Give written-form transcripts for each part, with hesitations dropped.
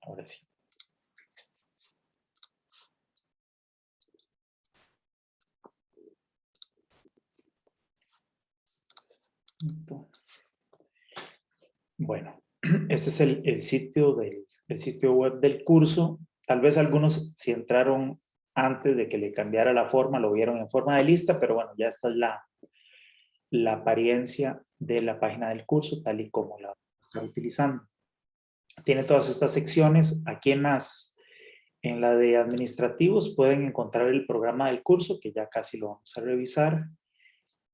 Ahora sí. Bueno, este es el sitio el sitio web del curso. Tal vez algunos, si entraron antes de que le cambiara la forma, lo vieron en forma de lista, pero bueno, ya esta es la apariencia de la página del curso, tal y como la está utilizando. Tiene todas estas secciones. Aquí en la de administrativos pueden encontrar el programa del curso, que ya casi lo vamos a revisar.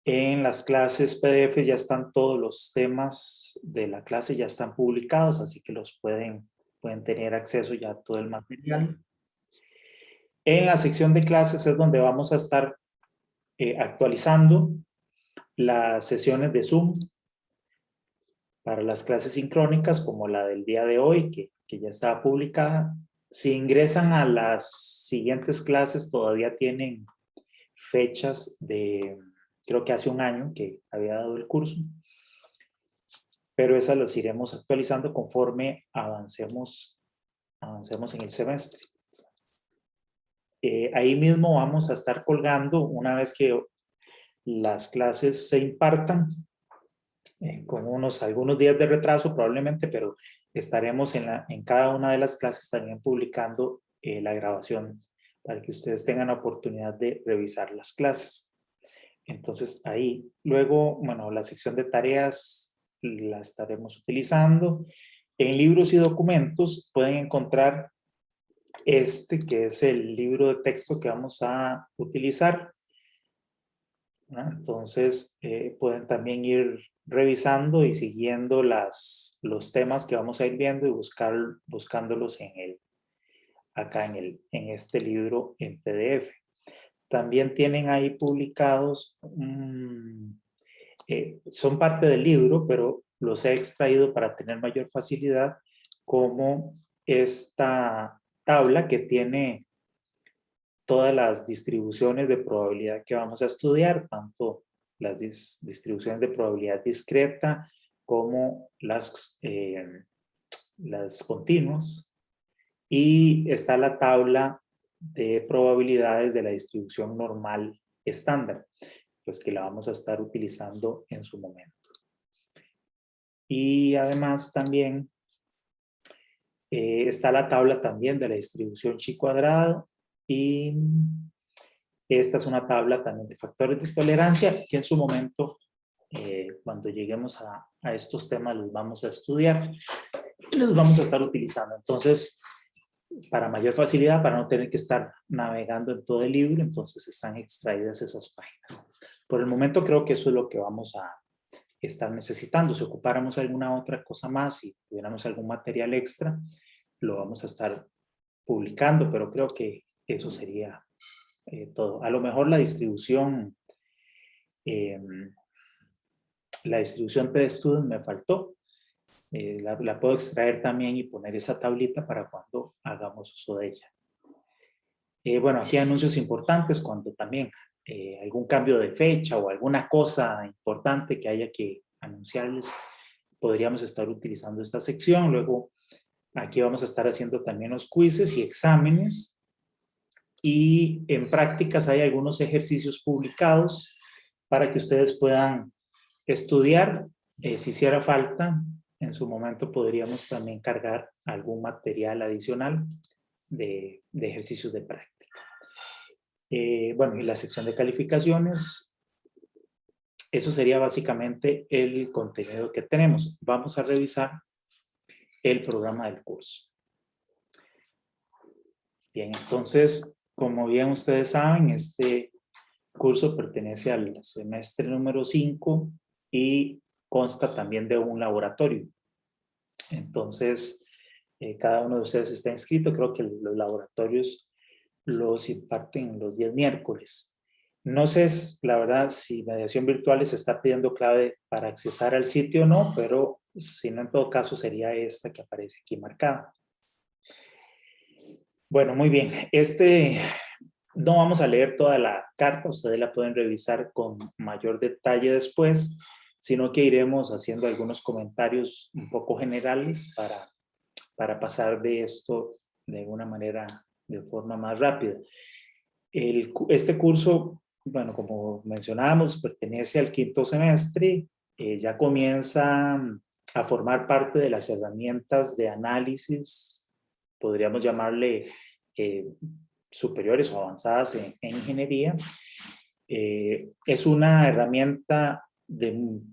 En las clases PDF ya están todos los temas de la clase, ya están publicados, así que los pueden tener acceso ya a todo el material. En la sección de clases es donde vamos a estar actualizando las sesiones de Zoom para las clases sincrónicas, como la del día de hoy, que ya estaba publicada. Si ingresan a las siguientes clases, todavía tienen fechas de, creo que hace un año que había dado el curso, pero esas las iremos actualizando conforme avancemos en el semestre. Ahí mismo vamos a estar colgando, una vez que las clases se impartan, con algunos días de retraso probablemente, pero estaremos en cada una de las clases también publicando la grabación para que ustedes tengan la oportunidad de revisar las clases. Entonces ahí, luego, bueno, la sección de tareas la estaremos utilizando. En libros y documentos pueden encontrar que es el libro de texto que vamos a utilizar. Entonces, pueden también ir revisando y siguiendo los temas que vamos a ir viendo y buscándolos acá en este libro en PDF. También tienen ahí publicados, son parte del libro, pero los he extraído para tener mayor facilidad, como esta tabla que tiene todas las distribuciones de probabilidad que vamos a estudiar, tanto las distribuciones de probabilidad discreta como las continuas. Y está la tabla de probabilidades de la distribución normal estándar, pues que la vamos a estar utilizando en su momento. Y además también está la tabla también de la distribución chi cuadrado, y esta es una tabla también de factores de tolerancia que en su momento, cuando lleguemos a estos temas, los vamos a estudiar y los vamos a estar utilizando. Entonces, para mayor facilidad, para no tener que estar navegando en todo el libro, entonces están extraídas esas páginas. Por el momento creo que eso es lo que vamos a estar necesitando. Si ocupáramos alguna otra cosa más, si tuviéramos algún material extra, lo vamos a estar publicando, pero creo que eso sería todo. A lo mejor la distribución PDStudent me faltó. La puedo extraer también y poner esa tablita para cuando hagamos uso de ella. Bueno, aquí anuncios importantes, cuando también algún cambio de fecha o alguna cosa importante que haya que anunciarles, podríamos estar utilizando esta sección. Luego, aquí vamos a estar haciendo también los quizzes y exámenes. Y en prácticas hay algunos ejercicios publicados para que ustedes puedan estudiar. Si hiciera falta, en su momento podríamos también cargar algún material adicional de ejercicios de práctica. Bueno, y la sección de calificaciones, eso sería básicamente el contenido que tenemos. Vamos a revisar el programa del curso. Bien, entonces, como bien ustedes saben, este curso pertenece al semestre número 5 y consta también de un laboratorio. Entonces, cada uno de ustedes está inscrito. Creo que los laboratorios los imparten los días miércoles. No sé, la verdad, si Mediación Virtual les está pidiendo clave para accesar al sitio o no, pero si no, en todo caso sería esta que aparece aquí marcada. Bueno, muy bien. No vamos a leer toda la carta, ustedes la pueden revisar con mayor detalle después, sino que iremos haciendo algunos comentarios un poco generales para para pasar de esto de una manera, de forma más rápida. Este curso, bueno, como mencionábamos, pertenece al 5º semestre, ya comienza a formar parte de las herramientas de análisis, podríamos llamarle superiores o avanzadas en ingeniería. Es una herramienta,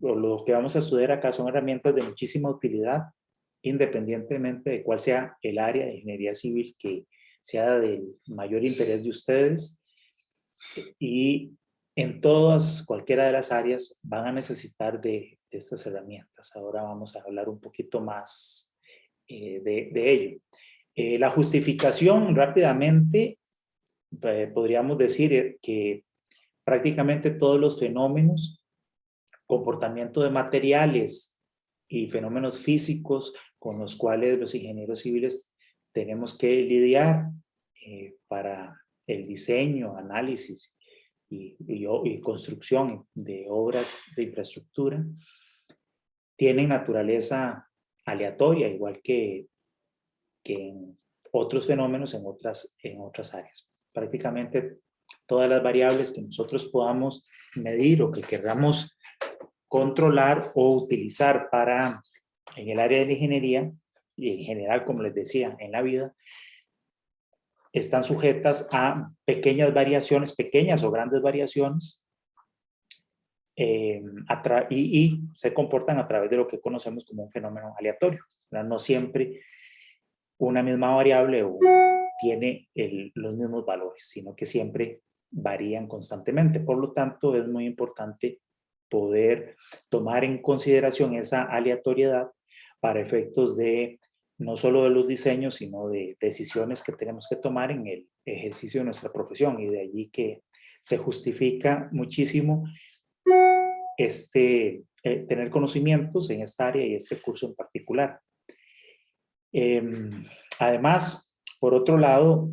o lo que vamos a estudiar acá son herramientas de muchísima utilidad, independientemente de cuál sea el área de ingeniería civil que sea del mayor interés de ustedes, y en todas, cualquiera de las áreas van a necesitar de estas herramientas. Ahora vamos a hablar un poquito más de ello. La justificación, rápidamente, podríamos decir que prácticamente todos los fenómenos, comportamiento de materiales y fenómenos físicos con los cuales los ingenieros civiles tenemos que lidiar para el diseño, análisis y construcción de obras de infraestructura, tienen naturaleza aleatoria, igual que en otros fenómenos en otras áreas. Prácticamente todas las variables que nosotros podamos medir o que queramos controlar o utilizar en el área de la ingeniería y en general, como les decía, en la vida, están sujetas a pequeñas variaciones, pequeñas o grandes variaciones, y se comportan a través de lo que conocemos como un fenómeno aleatorio. No siempre una misma variable tiene los mismos valores, sino que siempre varían constantemente. Por lo tanto, es muy importante poder tomar en consideración esa aleatoriedad para efectos de no solo de los diseños, sino de decisiones que tenemos que tomar en el ejercicio de nuestra profesión, y de allí se justifica muchísimo tener conocimientos en esta área y este curso en particular. Además, por otro lado,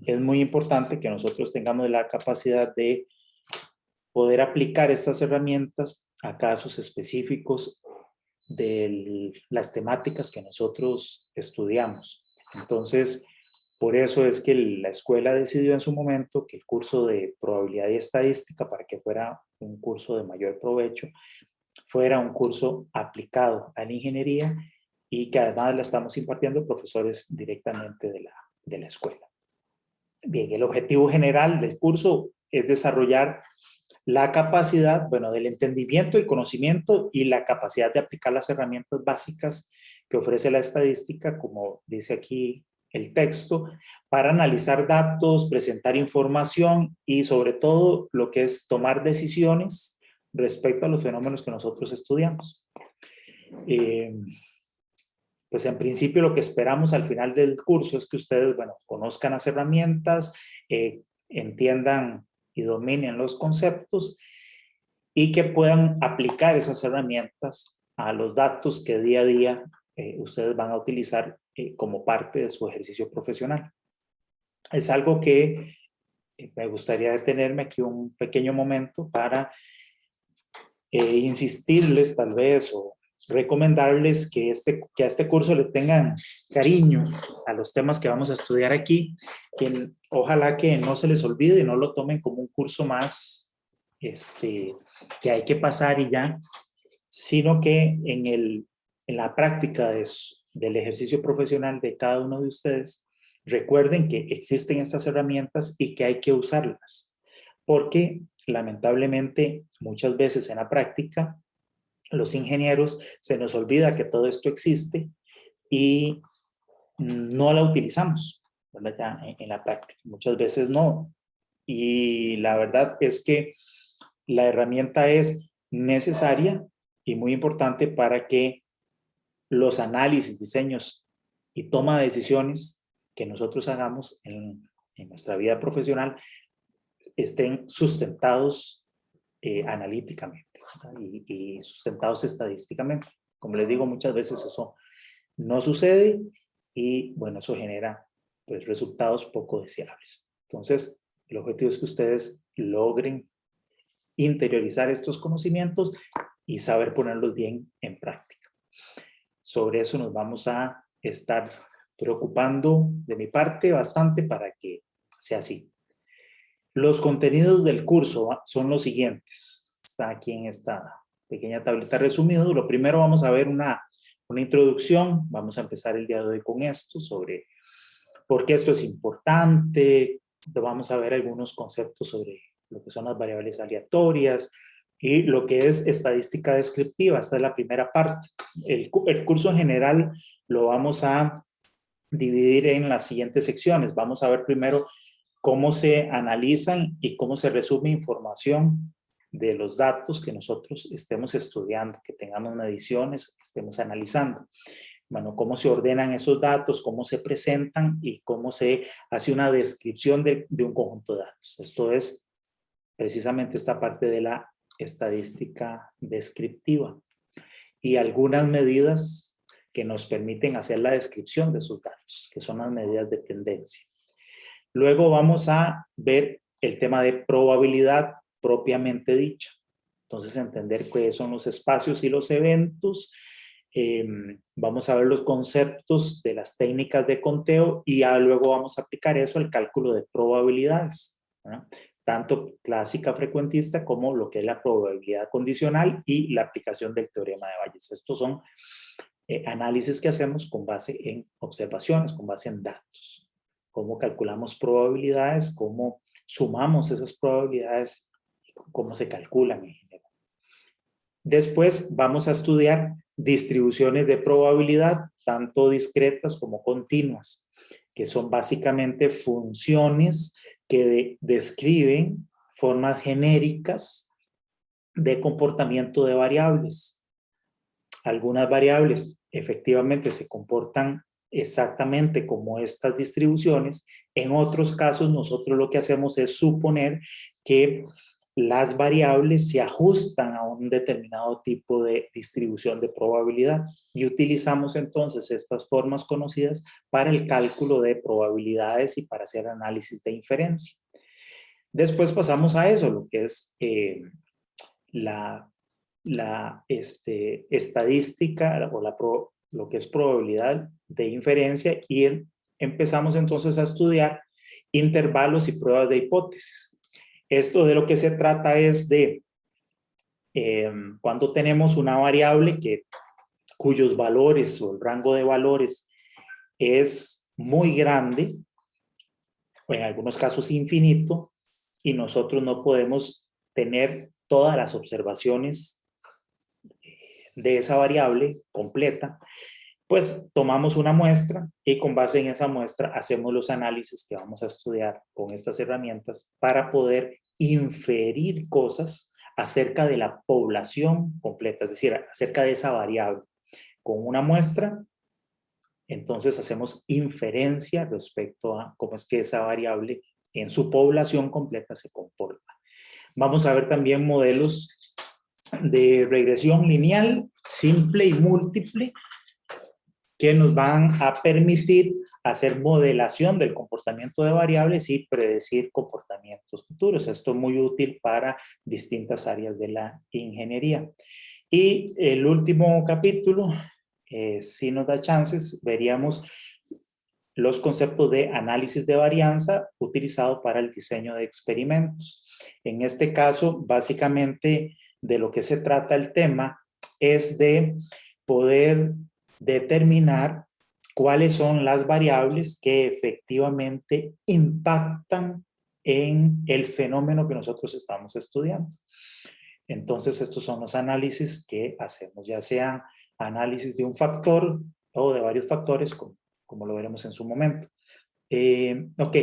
es muy importante que nosotros tengamos la capacidad de poder aplicar estas herramientas a casos específicos de las temáticas que nosotros estudiamos. Entonces, por eso es que la escuela decidió en su momento que el curso de probabilidad y estadística, para que fuera un curso de mayor provecho, fuera un curso aplicado a la ingeniería, y que además la estamos impartiendo profesores directamente de la escuela. Bien, el objetivo general del curso es desarrollar la capacidad, bueno, del entendimiento y conocimiento y la capacidad de aplicar las herramientas básicas que ofrece la estadística, como dice aquí el texto, para analizar datos, presentar información y sobre todo lo que es tomar decisiones respecto a los fenómenos que nosotros estudiamos. Pues en principio lo que esperamos al final del curso es que ustedes, bueno, conozcan las herramientas, entiendan y dominen los conceptos, y que puedan aplicar esas herramientas a los datos que día a día ustedes van a utilizar como parte de su ejercicio profesional. Es algo que me gustaría detenerme aquí un pequeño momento para insistirles tal vez, o recomendarles que a este curso le tengan cariño a los temas que vamos a estudiar aquí, que ojalá que no se les olvide, no lo tomen como un curso más que hay que pasar y ya, sino que en la práctica del ejercicio profesional de cada uno de ustedes, recuerden que existen estas herramientas y que hay que usarlas, porque lamentablemente muchas veces en la práctica los ingenieros se nos olvida que todo esto existe y no la utilizamos, ¿verdad? Ya en la práctica, muchas veces no. Y la verdad es que la herramienta es necesaria y muy importante para que los análisis, diseños y toma de decisiones que nosotros hagamos en nuestra vida profesional estén sustentados analíticamente y sustentados estadísticamente. Como les digo, muchas veces eso no sucede y bueno, eso genera pues resultados poco deseables. Entonces, el objetivo es que ustedes logren interiorizar estos conocimientos y saber ponerlos bien en práctica. Sobre eso nos vamos a estar preocupando de mi parte bastante para que sea así. Los contenidos del curso son los siguientes. Está aquí en esta pequeña tablita resumido. Lo primero vamos a ver una introducción. Vamos a empezar el día de hoy con esto, sobre por qué esto es importante. Vamos a ver algunos conceptos sobre lo que son las variables aleatorias y lo que es estadística descriptiva. Esta es la primera parte. El curso en general lo vamos a dividir en las siguientes secciones. Vamos a ver primero cómo se analizan y cómo se resume información de los datos que nosotros estemos estudiando, que tengamos mediciones, que estemos analizando. Bueno, cómo se ordenan esos datos, cómo se presentan y cómo se hace una descripción de un conjunto de datos. Esto es precisamente esta parte de la estadística descriptiva y algunas medidas que nos permiten hacer la descripción de esos datos, que son las medidas de tendencia. Luego vamos a ver el tema de probabilidad propiamente dicha. Entonces, entender qué son los espacios y los eventos. Vamos a ver los conceptos de las técnicas de conteo y ya luego vamos a aplicar eso al cálculo de probabilidades, ¿verdad? Tanto clásica frecuentista como lo que es la probabilidad condicional y la aplicación del teorema de Bayes. Estos son análisis que hacemos con base en observaciones, con base en datos. Cómo calculamos probabilidades, cómo sumamos esas probabilidades, cómo se calculan en general. Después vamos a estudiar distribuciones de probabilidad, tanto discretas como continuas, que son básicamente funciones que describen formas genéricas de comportamiento de variables. Algunas variables efectivamente se comportan exactamente como estas distribuciones. En otros casos, nosotros lo que hacemos es suponer que las variables se ajustan a un determinado tipo de distribución de probabilidad y utilizamos entonces estas formas conocidas para el cálculo de probabilidades y para hacer análisis de inferencia. Después pasamos a eso, lo que es la estadística o lo que es probabilidad de inferencia y empezamos entonces a estudiar intervalos y pruebas de hipótesis. Esto de lo que se trata es de cuando tenemos una variable cuyos valores o el rango de valores es muy grande, o en algunos casos infinito, y nosotros no podemos tener todas las observaciones de esa variable completa, pues tomamos una muestra y con base en esa muestra hacemos los análisis que vamos a estudiar con estas herramientas para poder inferir cosas acerca de la población completa, es decir, acerca de esa variable. Con una muestra, entonces hacemos inferencia respecto a cómo es que esa variable en su población completa se comporta. Vamos a ver también modelos de regresión lineal, simple y múltiple, que nos van a permitir hacer modelación del comportamiento de variables y predecir comportamientos futuros. Esto es muy útil para distintas áreas de la ingeniería. Y el último capítulo, si nos da chances, veríamos los conceptos de análisis de varianza utilizado para el diseño de experimentos. En este caso, básicamente, de lo que se trata el tema es de poder determinar cuáles son las variables que efectivamente impactan en el fenómeno que nosotros estamos estudiando. Entonces, estos son los análisis que hacemos, ya sea análisis de un factor o de varios factores, como lo veremos en su momento. Ok,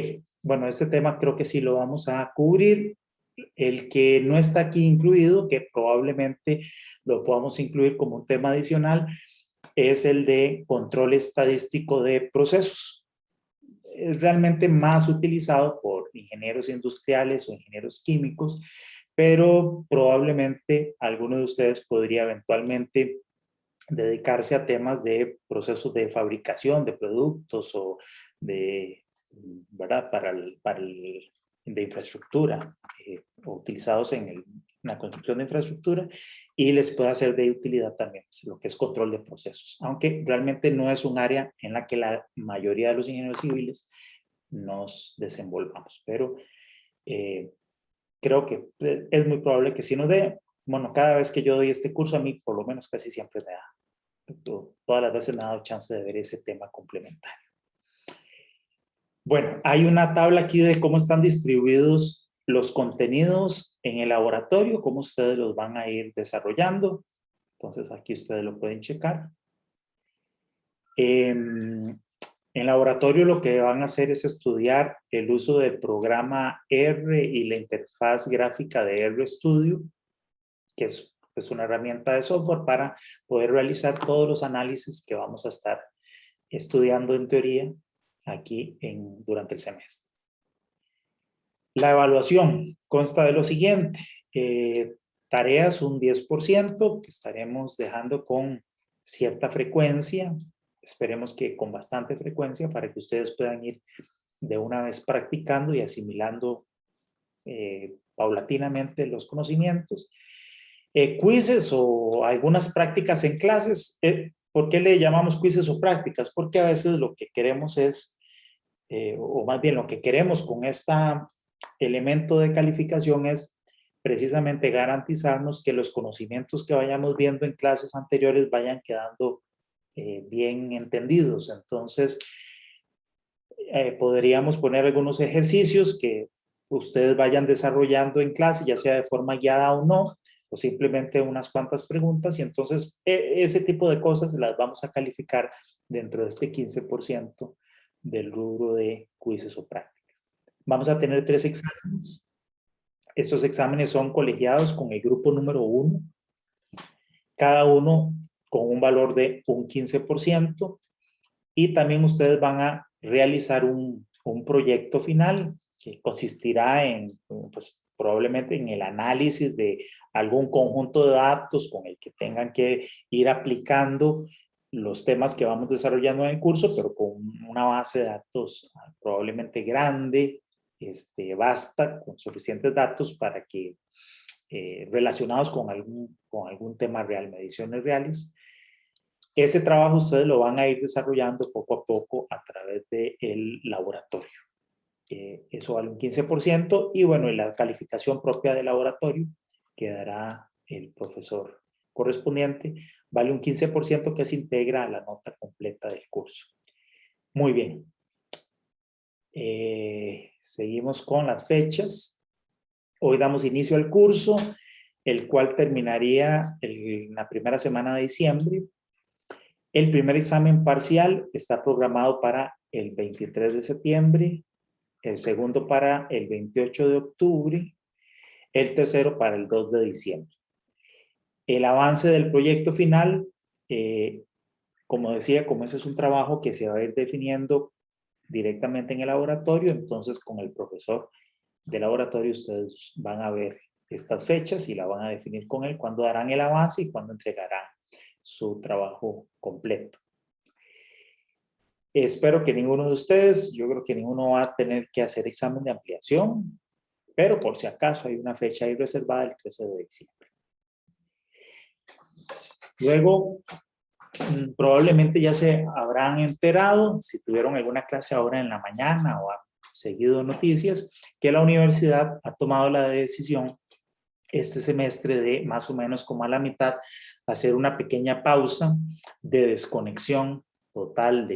bueno, este tema creo que sí lo vamos a cubrir. El que no está aquí incluido, que probablemente lo podamos incluir como un tema adicional, es el de control estadístico de procesos. Es realmente más utilizado por ingenieros industriales o ingenieros químicos, pero probablemente alguno de ustedes podría eventualmente dedicarse a temas de procesos de fabricación de productos o de, ¿verdad? De infraestructura utilizados en la construcción de infraestructura, y les puede hacer de utilidad también lo que es control de procesos, aunque realmente no es un área en la que la mayoría de los ingenieros civiles nos desenvolvamos, pero creo que es muy probable que si nos dé, bueno, cada vez que yo doy este curso, a mí por lo menos casi siempre me da, todas las veces me ha dado chance de ver ese tema complementario. Bueno, hay una tabla aquí de cómo están distribuidos los contenidos en el laboratorio, cómo ustedes los van a ir desarrollando. Entonces aquí ustedes lo pueden checar. En laboratorio lo que van a hacer es estudiar el uso del programa R y la interfaz gráfica de RStudio, que es una herramienta de software para poder realizar todos los análisis que vamos a estar estudiando en teoría aquí durante el semestre. La evaluación consta de lo siguiente: tareas un 10% que estaremos dejando con cierta frecuencia, esperemos que con bastante frecuencia, para que ustedes puedan ir de una vez practicando y asimilando paulatinamente los conocimientos. Quizzes o algunas prácticas en clases. ¿Por qué le llamamos quizzes o prácticas? Porque a veces lo que queremos es, o más bien lo que queremos con este elemento de calificación es precisamente garantizarnos que los conocimientos que vayamos viendo en clases anteriores vayan quedando bien entendidos. Entonces, podríamos poner algunos ejercicios que ustedes vayan desarrollando en clase, ya sea de forma guiada o no, o simplemente unas cuantas preguntas, y entonces ese tipo de cosas las vamos a calificar dentro de este 15% del rubro de quizzes o prácticas. Vamos a tener 3 exámenes. Estos exámenes son colegiados con el grupo número 1, cada uno con un valor de un 15%, y también ustedes van a realizar un proyecto final que consistirá en, pues, probablemente en el análisis de algún conjunto de datos con el que tengan que ir aplicando los temas que vamos desarrollando en el curso, pero con una base de datos probablemente grande, vasta, con suficientes datos para que relacionados con algún tema real, mediciones reales. Ese trabajo ustedes lo van a ir desarrollando poco a poco a través del laboratorio. Eso vale un 15%, y bueno, la calificación propia del laboratorio que dará el profesor correspondiente vale un 15% que se integra a la nota completa del curso. Muy bien. Seguimos con las fechas. Hoy damos inicio al curso, el cual terminaría en la primera semana de diciembre. El primer examen parcial está programado para el 23 de septiembre, el segundo para el 28 de octubre, el tercero para el 2 de diciembre. El avance del proyecto final, como decía, como ese es un trabajo que se va a ir definiendo directamente en el laboratorio, entonces con el profesor de laboratorio ustedes van a ver estas fechas y la van a definir con él, cuándo darán el avance y cuándo entregarán su trabajo completo. Espero que ninguno de ustedes, yo creo que ninguno va a tener que hacer examen de ampliación, pero por si acaso hay una fecha ahí reservada el 13 de diciembre. Luego, probablemente ya se habrán enterado, si tuvieron alguna clase ahora en la mañana o han seguido noticias, que la universidad ha tomado la decisión este semestre de más o menos como a la mitad hacer una pequeña pausa de desconexión total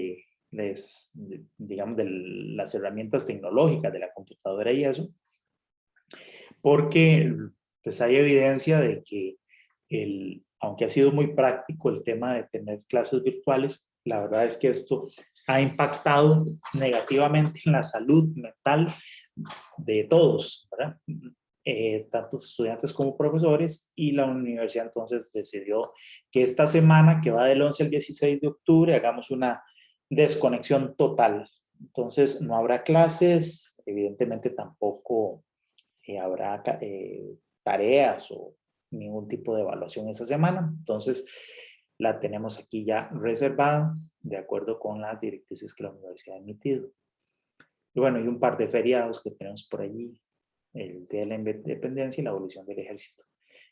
digamos, de las herramientas tecnológicas, de la computadora y eso, porque pues hay evidencia de que aunque ha sido muy práctico el tema de tener clases virtuales, la verdad es que esto ha impactado negativamente en la salud mental de todos, ¿verdad? Tanto estudiantes como profesores, y la universidad entonces decidió que esta semana, que va del 11 al 16 de octubre, hagamos una desconexión total. Entonces no habrá clases, evidentemente tampoco habrá tareas o ningún tipo de evaluación esa semana. Entonces la tenemos aquí ya reservada de acuerdo con las directrices que la universidad ha emitido. Y bueno, hay un par de feriados que tenemos por allí: el Día de la Independencia y la abolición del ejército.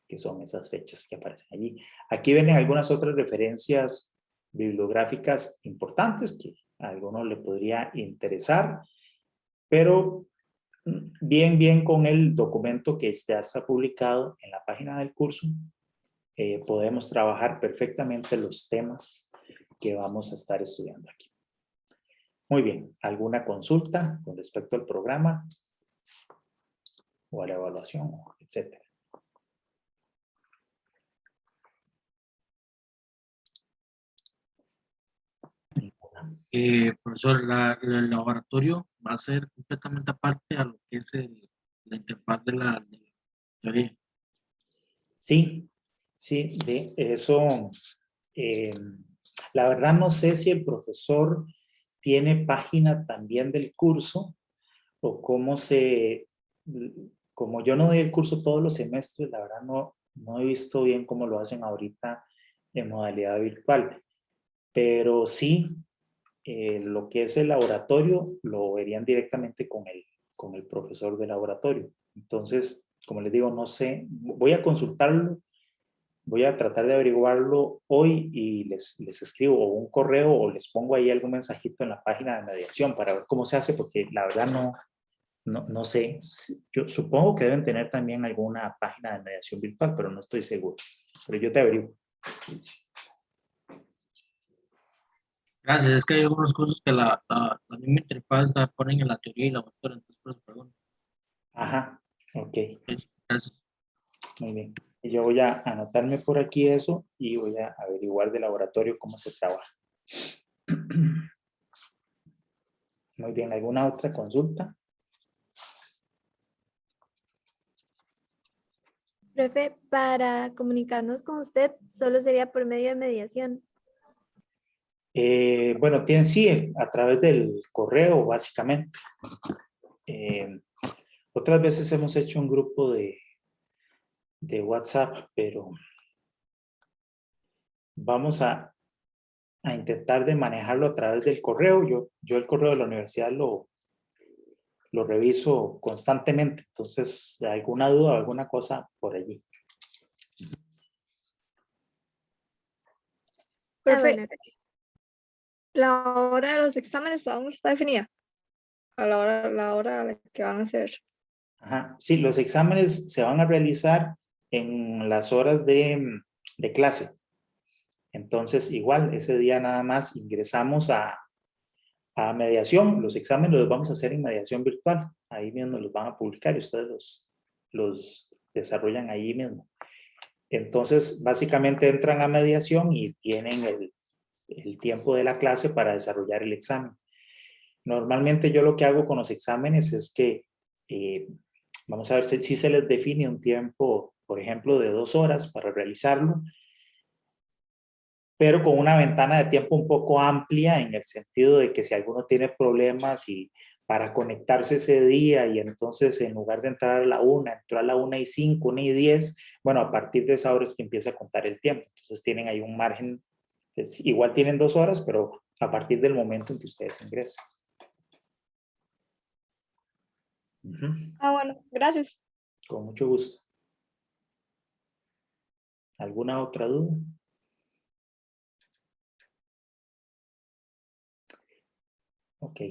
que son esas fechas que aparecen allí. Aquí vienen algunas otras referencias bibliográficas importantes que a algunos le podría interesar, pero bien con el documento que ya está publicado en la página del curso, podemos trabajar perfectamente los temas que vamos a estar estudiando aquí. Muy bien, ¿alguna consulta con respecto al programa o a la evaluación, etcétera? Profesor, el laboratorio va a ser completamente aparte a lo que es la interfaz de la teoría. Sí, de eso, la verdad no sé si el profesor tiene página también del curso o como yo no doy el curso todos los semestres, la verdad no he visto bien cómo lo hacen ahorita en modalidad virtual, pero sí, lo que es el laboratorio lo verían directamente con el profesor de laboratorio. Entonces, como les digo, no sé, voy a consultarlo, voy a tratar de averiguarlo hoy y les escribo o un correo o les pongo ahí algún mensajito en la página de mediación para ver cómo se hace, porque la verdad no sé. Yo supongo que deben tener también alguna página de mediación virtual, pero no estoy seguro. Pero yo te averiguo. Gracias, es que hay algunos cursos que la misma interfaz la ponen en la teoría y la laboratorio, entonces por eso pregunto. Ajá, ok. Gracias. Muy bien. Y yo voy a anotarme por aquí eso y voy a averiguar de laboratorio cómo se trabaja. Muy bien, ¿alguna otra consulta? Profe, para comunicarnos con usted solo sería por medio de mediación. Bueno, tienen sí, a través del correo, básicamente. Otras veces hemos hecho un grupo de WhatsApp, pero vamos a intentar de manejarlo a través del correo. Yo el correo de la universidad lo reviso constantemente, entonces alguna duda o alguna cosa por allí. Profe, Bueno, la hora de los exámenes aún no está definida. La hora a la que van a hacer. Ajá. Sí, los exámenes se van a realizar en las horas de clase. Entonces, igual, ese día nada más ingresamos a mediación. Los exámenes los vamos a hacer en mediación virtual. Ahí mismo los van a publicar y ustedes los desarrollan ahí mismo. Entonces, básicamente entran a mediación y tienen el tiempo de la clase para desarrollar el examen. Normalmente yo lo que hago con los exámenes es que vamos a ver si se les define un tiempo, por ejemplo, de 2 horas para realizarlo, pero con una ventana de tiempo un poco amplia en el sentido de que si alguno tiene problemas y para conectarse ese día y entonces en lugar de entrar a la 1, entró a la 1:05, 1:10, bueno, a partir de esa hora es que empieza a contar el tiempo. Entonces tienen ahí un margen, igual tienen 2 horas, pero a partir del momento en que ustedes ingresan. Bueno, gracias. Con mucho gusto. ¿Alguna otra duda? Ok.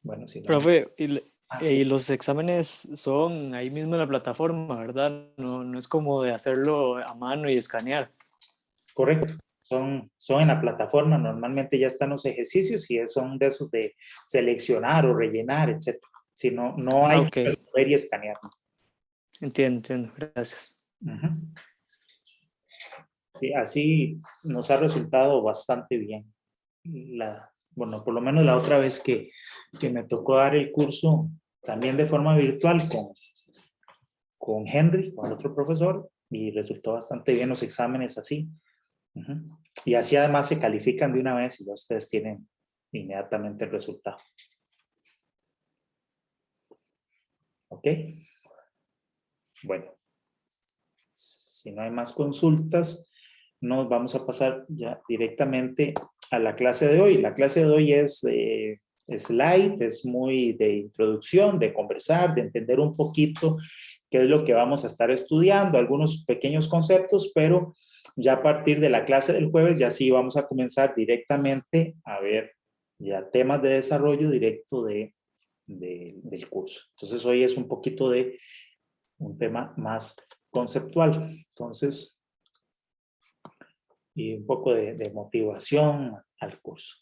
Bueno, sí. Profe, y Sí. los exámenes son ahí mismo en la plataforma, ¿verdad? No es como de hacerlo a mano y escanear. Correcto. Son en la plataforma. Normalmente ya están los ejercicios y son de esos de seleccionar o rellenar, etc. Si no hay Ok, que resolver y escanear. entiendo, gracias. Sí, así nos ha resultado bastante bien. Bueno, por lo menos la otra vez que me tocó dar el curso también de forma virtual con Henry, con otro profesor, y resultó bastante bien los exámenes así. Y así además se califican de una vez y ya ustedes tienen inmediatamente el resultado. ¿Ok? Bueno, si no hay más consultas, nos vamos a pasar ya directamente a la clase de hoy. La clase de hoy es light, es muy de introducción, de conversar, de entender un poquito qué qué es lo que vamos a estar estudiando, algunos pequeños conceptos, pero ya a partir de la clase del jueves ya sí vamos a comenzar directamente a ver ya temas de desarrollo directo del curso. Entonces hoy es un poquito de un tema más conceptual. Entonces, y un poco de motivación al curso.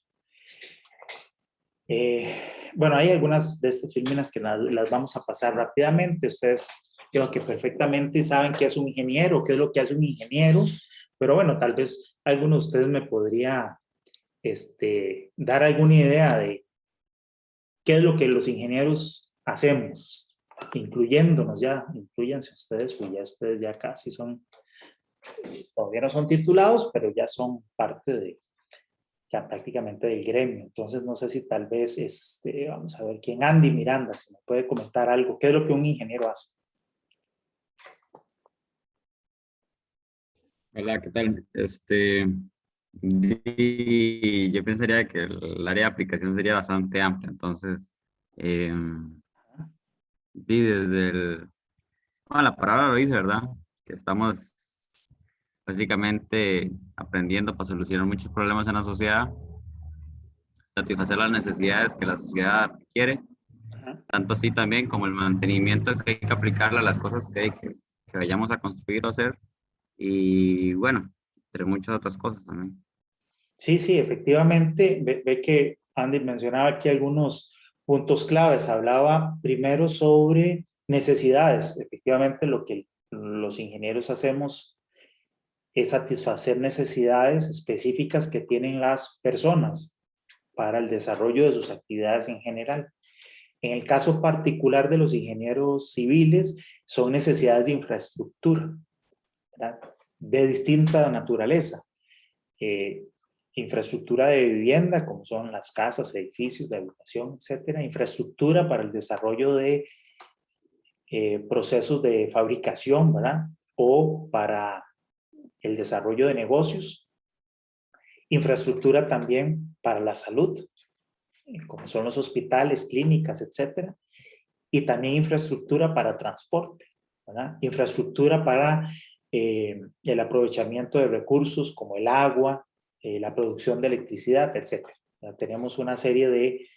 Bueno, hay algunas de estas filminas que las vamos a pasar rápidamente. Ustedes creo que perfectamente saben qué es un ingeniero, qué es lo que hace un ingeniero, pero bueno, tal vez alguno de ustedes me podría dar alguna idea de qué es lo que los ingenieros hacemos, incluyéndonos ya, incluyense ustedes, pues ya ustedes ya casi son, todavía no son titulados, pero ya son parte de ya prácticamente del gremio. Entonces no sé si tal vez, vamos a ver quién, Andy Miranda, si me puede comentar algo, ¿qué es lo que un ingeniero hace? Hola, ¿qué tal? Yo pensaría que el área de aplicación sería bastante amplia, entonces, desde bueno, la palabra lo dice, ¿verdad? Que estamos básicamente aprendiendo para solucionar muchos problemas en la sociedad, satisfacer las necesidades que la sociedad requiere, tanto así también como el mantenimiento que hay que aplicarle a las cosas que vayamos a construir o hacer, y bueno, entre muchas otras cosas también. Sí, sí, efectivamente, ve que Andy mencionaba aquí algunos puntos claves. Hablaba primero sobre necesidades. Efectivamente, lo que los ingenieros hacemos es satisfacer necesidades específicas que tienen las personas para el desarrollo de sus actividades en general. En el caso particular de los ingenieros civiles, son necesidades de infraestructura, ¿verdad? De distinta naturaleza. Infraestructura de vivienda, como son las casas, edificios de habitación, etcétera. Infraestructura para el desarrollo de procesos de fabricación, ¿verdad? O para el desarrollo de negocios. Infraestructura también para la salud, como son los hospitales, clínicas, etcétera. Y también infraestructura para transporte, ¿verdad? Infraestructura para el aprovechamiento de recursos como el agua, la producción de electricidad, etcétera. Tenemos una serie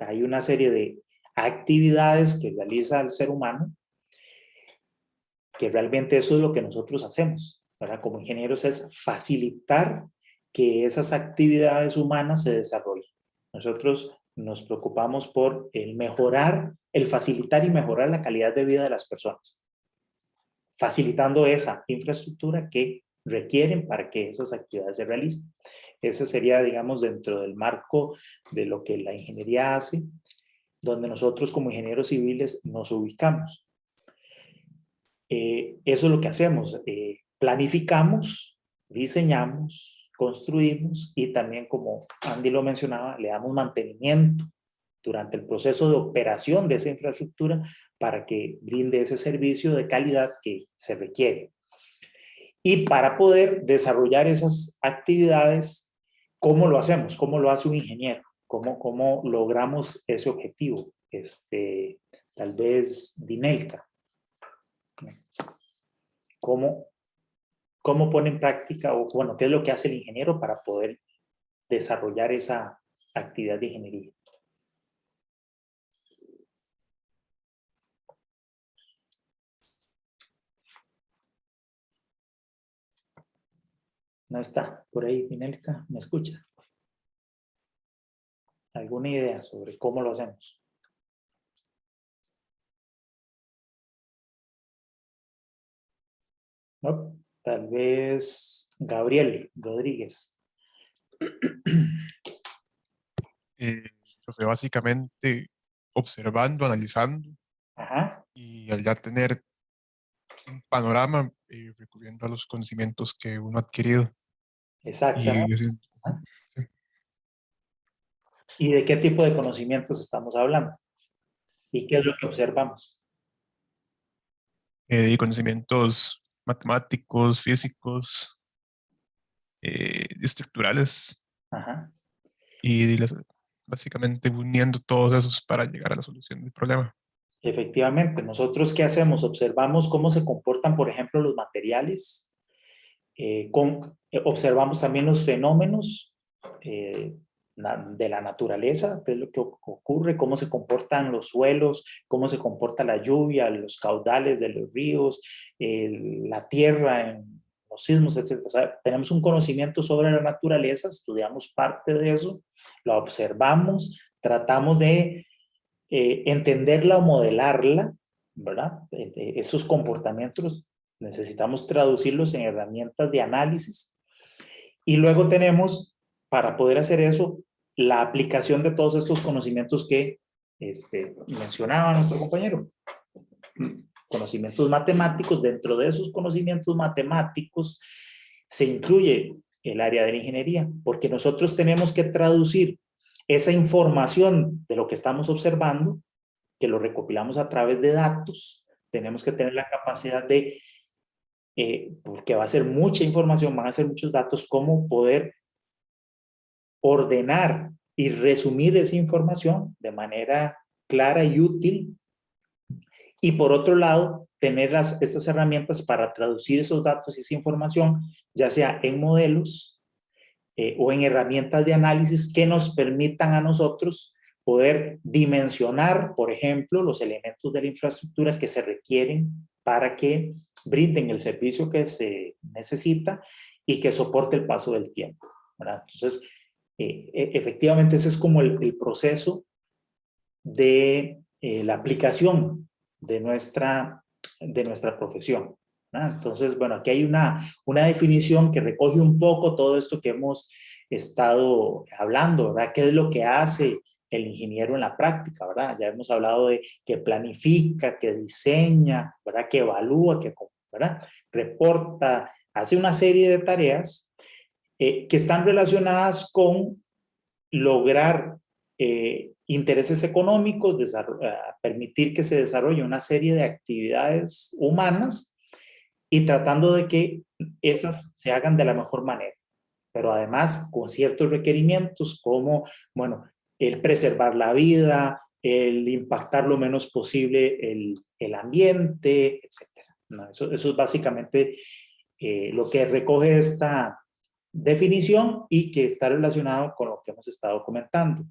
hay una serie de actividades que realiza el ser humano, que realmente eso es lo que nosotros hacemos, ¿verdad? Como ingenieros es facilitar que esas actividades humanas se desarrollen. Nosotros nos preocupamos por el mejorar, el facilitar y mejorar la calidad de vida de las personas, facilitando esa infraestructura que requieren para que esas actividades se realicen. Ese sería, digamos, dentro del marco de lo que la ingeniería hace, donde nosotros como ingenieros civiles nos ubicamos. Eso es lo que hacemos. Planificamos, diseñamos, construimos y también, como Andy lo mencionaba, le damos mantenimiento durante el proceso de operación de esa infraestructura para que brinde ese servicio de calidad que se requiere. Y para poder desarrollar esas actividades, ¿cómo lo hacemos? ¿Cómo lo hace un ingeniero? ¿Cómo logramos ese objetivo? Tal vez Dinelka. ¿Cómo pone en práctica, o bueno, qué es lo que hace el ingeniero para poder desarrollar esa actividad de ingeniería? No está por ahí, Dinelka, ¿me escucha? ¿Alguna idea sobre cómo lo hacemos? ¿No? Tal vez Gabriel Rodríguez. Profe, básicamente observando, analizando Ajá, y al ya tener un panorama, recurriendo a los conocimientos que uno ha adquirido. Y exactamente. yo siento, Ajá. sí, ¿Y de qué tipo de conocimientos estamos hablando? ¿Y qué es lo que observamos? de conocimientos matemáticos, físicos, estructurales Ajá. y básicamente uniendo todos esos para llegar a la solución del problema. Efectivamente, nosotros ¿qué hacemos? Observamos cómo se comportan, por ejemplo, los materiales, observamos también los fenómenos de la naturaleza, qué es lo que ocurre, cómo se comportan los suelos, cómo se comporta la lluvia, los caudales de los ríos, la tierra, en los sismos, etc. O sea, tenemos un conocimiento sobre la naturaleza, estudiamos parte de eso, lo observamos, tratamos de entenderla o modelarla, ¿verdad? Esos comportamientos necesitamos traducirlos en herramientas de análisis y luego tenemos, para poder hacer eso, la aplicación de todos estos conocimientos que mencionaba nuestro compañero. Conocimientos matemáticos. Dentro de esos conocimientos matemáticos se incluye el área de la ingeniería, porque nosotros tenemos que traducir esa información de lo que estamos observando, que lo recopilamos a través de datos. Tenemos que tener la capacidad de, porque va a ser mucha información, van a ser muchos datos, cómo poder ordenar y resumir esa información de manera clara y útil. Y por otro lado, tener estas herramientas para traducir esos datos y esa información, ya sea en modelos o en herramientas de análisis que nos permitan a nosotros poder dimensionar, por ejemplo, los elementos de la infraestructura que se requieren para que brinden el servicio que se necesita y que soporte el paso del tiempo, ¿verdad? Entonces, efectivamente ese es como el proceso de la aplicación de nuestra profesión, ¿verdad? Entonces, bueno, aquí hay una definición que recoge un poco todo esto que hemos estado hablando, ¿verdad? ¿Qué es lo que hace el ingeniero en la práctica, ¿verdad? Ya hemos hablado de que planifica, que diseña, ¿verdad? Que evalúa, ¿verdad? Reporta, hace una serie de tareas que están relacionadas con lograr intereses económicos, permitir que se desarrolle una serie de actividades humanas y tratando de que esas se hagan de la mejor manera, pero además con ciertos requerimientos como, bueno, el preservar la vida, el impactar lo menos posible el ambiente, etc. ¿No? Eso es básicamente lo que recoge esta definición y que está relacionado con lo que hemos estado comentando.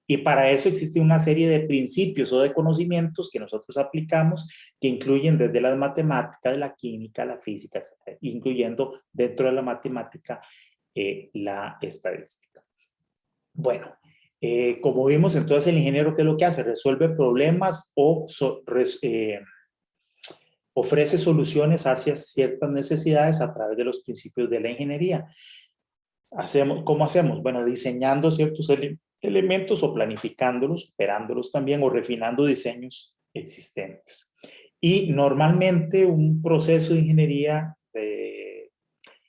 Y para eso existe una serie de principios o de conocimientos que nosotros aplicamos, que incluyen desde las matemáticas, la química, la física, etc., incluyendo dentro de la matemática la estadística. Bueno, como vimos, entonces el ingeniero, ¿qué es lo que hace? Resuelve problemas o ofrece soluciones hacia ciertas necesidades a través de los principios de la ingeniería. ¿Cómo hacemos? Bueno, diseñando ciertos elementos o planificándolos, operándolos también o refinando diseños existentes. Y normalmente un proceso de ingeniería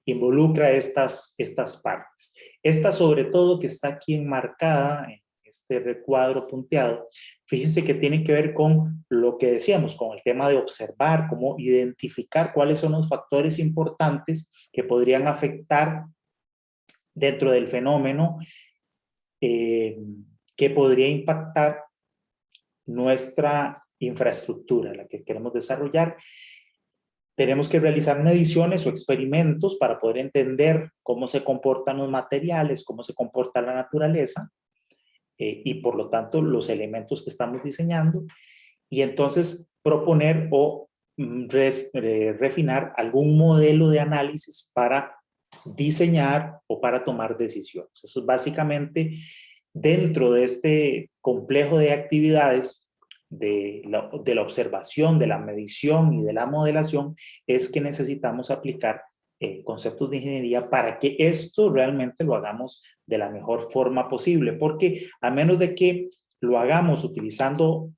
involucra estas partes. Esta sobre todo que está aquí enmarcada en este recuadro punteado, fíjense que tiene que ver con lo que decíamos, con el tema de observar, cómo identificar cuáles son los factores importantes que podrían afectar dentro del fenómeno que podría impactar nuestra infraestructura, la que queremos desarrollar. Tenemos que realizar mediciones o experimentos para poder entender cómo se comportan los materiales, cómo se comporta la naturaleza y por lo tanto los elementos que estamos diseñando y entonces proponer o refinar algún modelo de análisis para diseñar o para tomar decisiones. Eso es básicamente dentro de este complejo de actividades de la observación, de la medición y de la modelación, es que necesitamos aplicar conceptos de ingeniería para que esto realmente lo hagamos de la mejor forma posible, porque a menos de que lo hagamos utilizando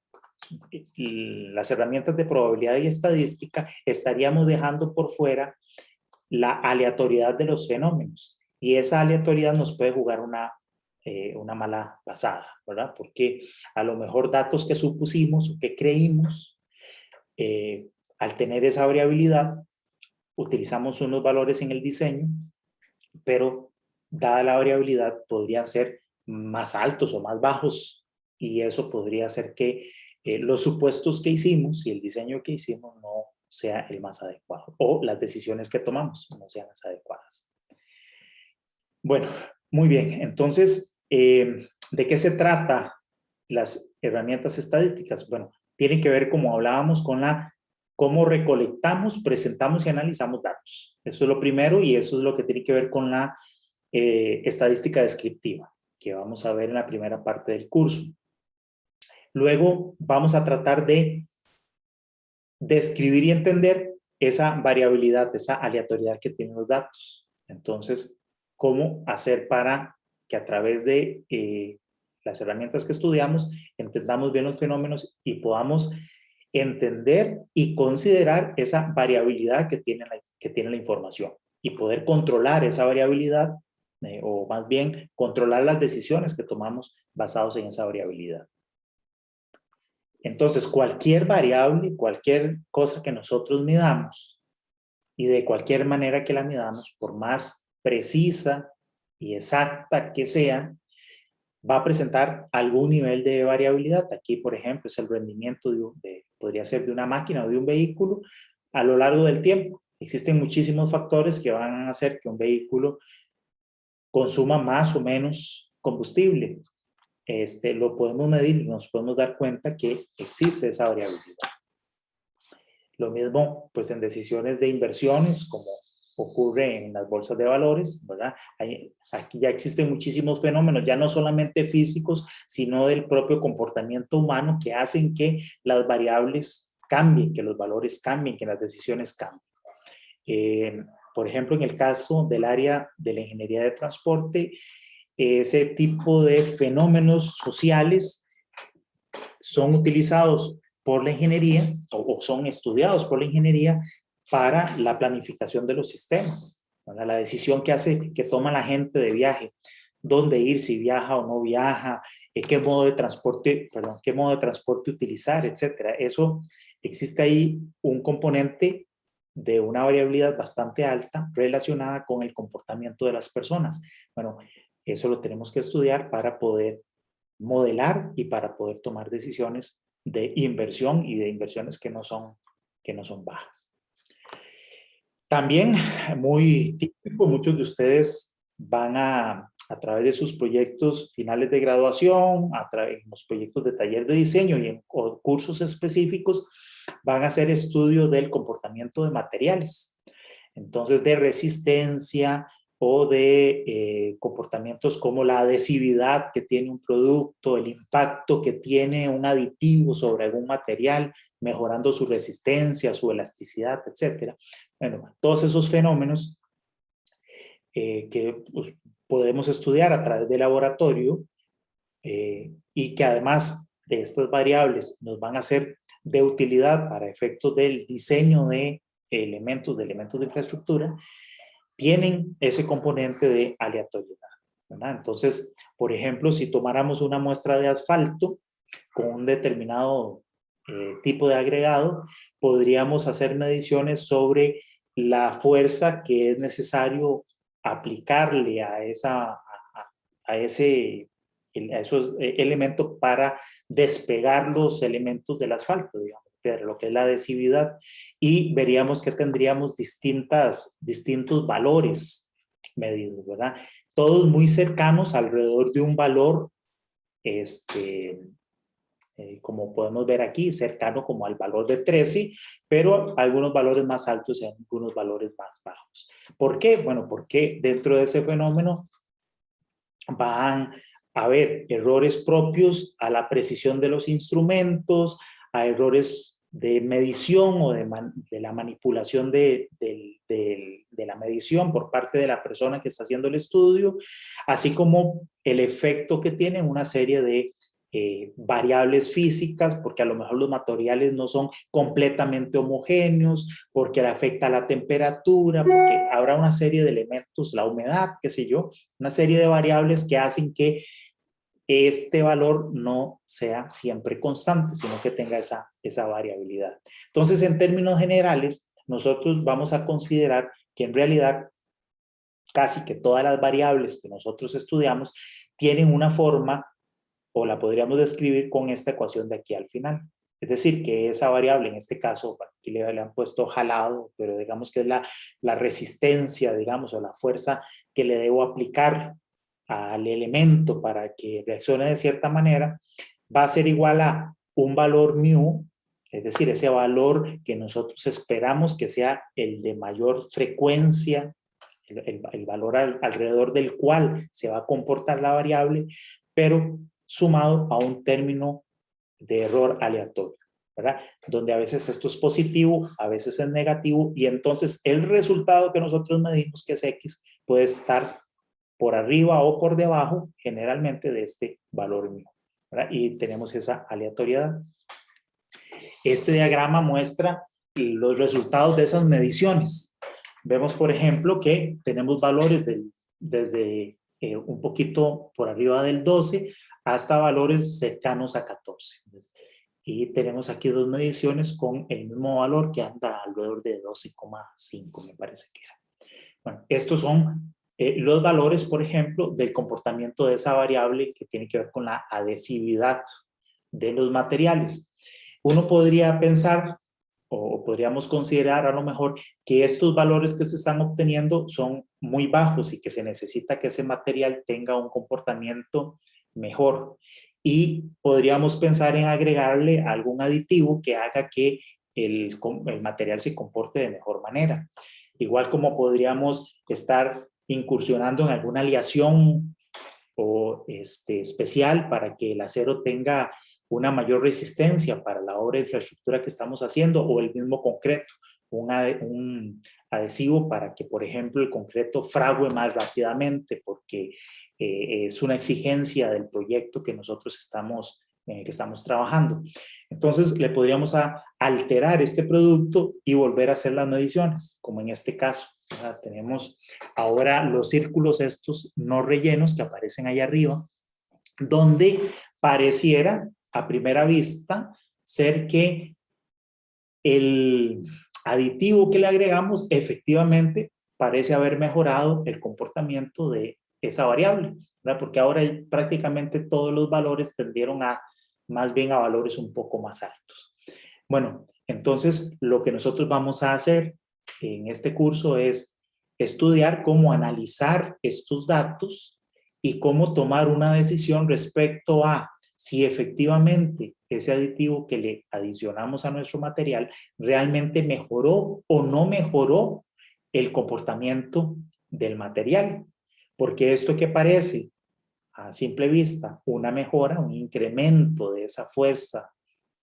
las herramientas de probabilidad y estadística, estaríamos dejando por fuera la aleatoriedad de los fenómenos y esa aleatoriedad nos puede jugar una mala pasada, ¿verdad? Porque a lo mejor datos que supusimos o que creímos, al tener esa variabilidad, utilizamos unos valores en el diseño, pero dada la variabilidad podrían ser más altos o más bajos y eso podría hacer que los supuestos que hicimos y el diseño que hicimos no sea el más adecuado, o las decisiones que tomamos no sean las adecuadas. Bueno, muy bien. Entonces, ¿de qué se trata las herramientas estadísticas? Bueno, tienen que ver, como hablábamos, con cómo recolectamos, presentamos y analizamos datos. Eso es lo primero, y eso es lo que tiene que ver con la estadística descriptiva, que vamos a ver en la primera parte del curso. Luego vamos a tratar de describir y entender esa variabilidad, esa aleatoriedad que tienen los datos. Entonces, ¿cómo hacer para que a través de las herramientas que estudiamos entendamos bien los fenómenos y podamos entender y considerar esa variabilidad que tiene la información y poder controlar esa variabilidad, o más bien controlar las decisiones que tomamos basados en esa variabilidad? Entonces, cualquier variable, cualquier cosa que nosotros midamos, y de cualquier manera que la midamos, por más precisa y exacta que sea, va a presentar algún nivel de variabilidad. Aquí, por ejemplo, es el rendimiento podría ser de una máquina o de un vehículo a lo largo del tiempo. Existen muchísimos factores que van a hacer que un vehículo consuma más o menos combustible. Lo podemos medir y nos podemos dar cuenta que existe esa variabilidad. Lo mismo, pues, en decisiones de inversiones, como ocurre en las bolsas de valores, ¿verdad? Aquí ya existen muchísimos fenómenos, ya no solamente físicos, sino del propio comportamiento humano, que hacen que las variables cambien, que los valores cambien, que las decisiones cambien. Por ejemplo, en el caso del área de la ingeniería de transporte, ese tipo de fenómenos sociales son utilizados por la ingeniería, o son estudiados por la ingeniería para la planificación de los sistemas, ¿verdad? La decisión que toma la gente de viaje, dónde ir, si viaja o no viaja, qué modo de transporte utilizar, etcétera. Eso, existe ahí un componente de una variabilidad bastante alta relacionada con el comportamiento de las personas. Bueno, eso lo tenemos que estudiar para poder modelar y para poder tomar decisiones de inversión y de inversiones que no son bajas. También, muy típico, muchos de ustedes van a través de sus proyectos finales de graduación, a través de los proyectos de taller de diseño y en cursos específicos, van a hacer estudios del comportamiento de materiales. Entonces, de resistencia o de comportamientos como la adhesividad que tiene un producto, el impacto que tiene un aditivo sobre algún material, mejorando su resistencia, su elasticidad, etc. Bueno, todos esos fenómenos que pues, podemos estudiar a través del laboratorio, y que además de estas variables nos van a ser de utilidad para efectos del diseño de elementos de infraestructura, tienen ese componente de aleatoriedad, ¿verdad? Entonces, por ejemplo, si tomáramos una muestra de asfalto con un determinado tipo de agregado, podríamos hacer mediciones sobre la fuerza que es necesario aplicarle a esos elementos para despegar los elementos del asfalto, digamos, lo que es la adhesividad, y veríamos que tendríamos distintos valores medidos, ¿verdad? Todos muy cercanos, alrededor de un valor, como podemos ver aquí, cercano como al valor de 13, pero algunos valores más altos y algunos valores más bajos. ¿Por qué? Bueno, porque dentro de ese fenómeno van a haber errores propios a la precisión de los instrumentos, a errores de medición o de la manipulación de la medición por parte de la persona que está haciendo el estudio, así como el efecto que tiene una serie de variables físicas, porque a lo mejor los materiales no son completamente homogéneos, porque le afecta la temperatura, porque habrá una serie de elementos, la humedad, qué sé yo, una serie de variables que hacen que este valor no sea siempre constante, sino que tenga esa variabilidad. Entonces, en términos generales, nosotros vamos a considerar que en realidad casi que todas las variables que nosotros estudiamos tienen una forma, o la podríamos describir con esta ecuación de aquí al final. Es decir, que esa variable, en este caso, aquí le han puesto jalado, pero digamos que es la resistencia, digamos, o la fuerza que le debo aplicar al elemento para que reaccione de cierta manera, va a ser igual a un valor mu, es decir, ese valor que nosotros esperamos que sea el de mayor frecuencia, el valor alrededor del cual se va a comportar la variable, pero sumado a un término de error aleatorio, ¿verdad? Donde a veces esto es positivo, a veces es negativo, y entonces el resultado que nosotros medimos, que es X, puede estar por arriba o por debajo, generalmente, de este valor mu, ¿verdad? Y tenemos esa aleatoriedad. Este diagrama muestra los resultados de esas mediciones. Vemos, por ejemplo, que tenemos valores desde un poquito por arriba del 12 hasta valores cercanos a 14. Y tenemos aquí dos mediciones con el mismo valor que anda alrededor de 12,5, me parece que era. Bueno, estos son los valores, por ejemplo, del comportamiento de esa variable que tiene que ver con la adhesividad de los materiales. Uno podría pensar, o podríamos considerar a lo mejor, que estos valores que se están obteniendo son muy bajos y que se necesita que ese material tenga un comportamiento mejor. Y podríamos pensar en agregarle algún aditivo que haga que el material se comporte de mejor manera. Igual como podríamos estar incursionando en alguna aleación o especial para que el acero tenga una mayor resistencia para la obra de infraestructura que estamos haciendo, o el mismo concreto, un adhesivo para que, por ejemplo, el concreto frague más rápidamente, porque es una exigencia del proyecto que nosotros en el que estamos trabajando. Entonces, le podríamos alterar este producto y volver a hacer las mediciones, como en este caso. Tenemos ahora los círculos estos no rellenos que aparecen ahí arriba, donde pareciera a primera vista ser que el aditivo que le agregamos efectivamente parece haber mejorado el comportamiento de esa variable, ¿verdad? Porque ahora prácticamente todos los valores tendieron más bien a valores un poco más altos. Bueno, entonces lo que nosotros vamos a hacer en este curso es estudiar cómo analizar estos datos y cómo tomar una decisión respecto a si efectivamente ese aditivo que le adicionamos a nuestro material realmente mejoró o no mejoró el comportamiento del material. Porque esto que parece a simple vista una mejora, un incremento de esa fuerza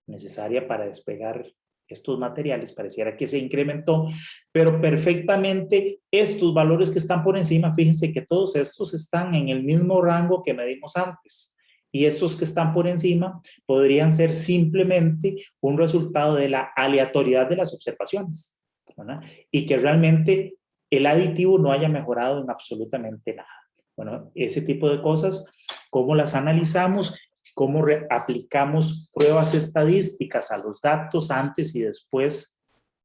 necesaria para despegar estos materiales, pareciera que se incrementó, pero perfectamente estos valores que están por encima, fíjense que todos estos están en el mismo rango que medimos antes. Y estos que están por encima podrían ser simplemente un resultado de la aleatoriedad de las observaciones, ¿verdad? Y que realmente el aditivo no haya mejorado en absolutamente nada. Bueno, ese tipo de cosas, ¿cómo las analizamos? ¿Cómo aplicamos pruebas estadísticas a los datos antes y después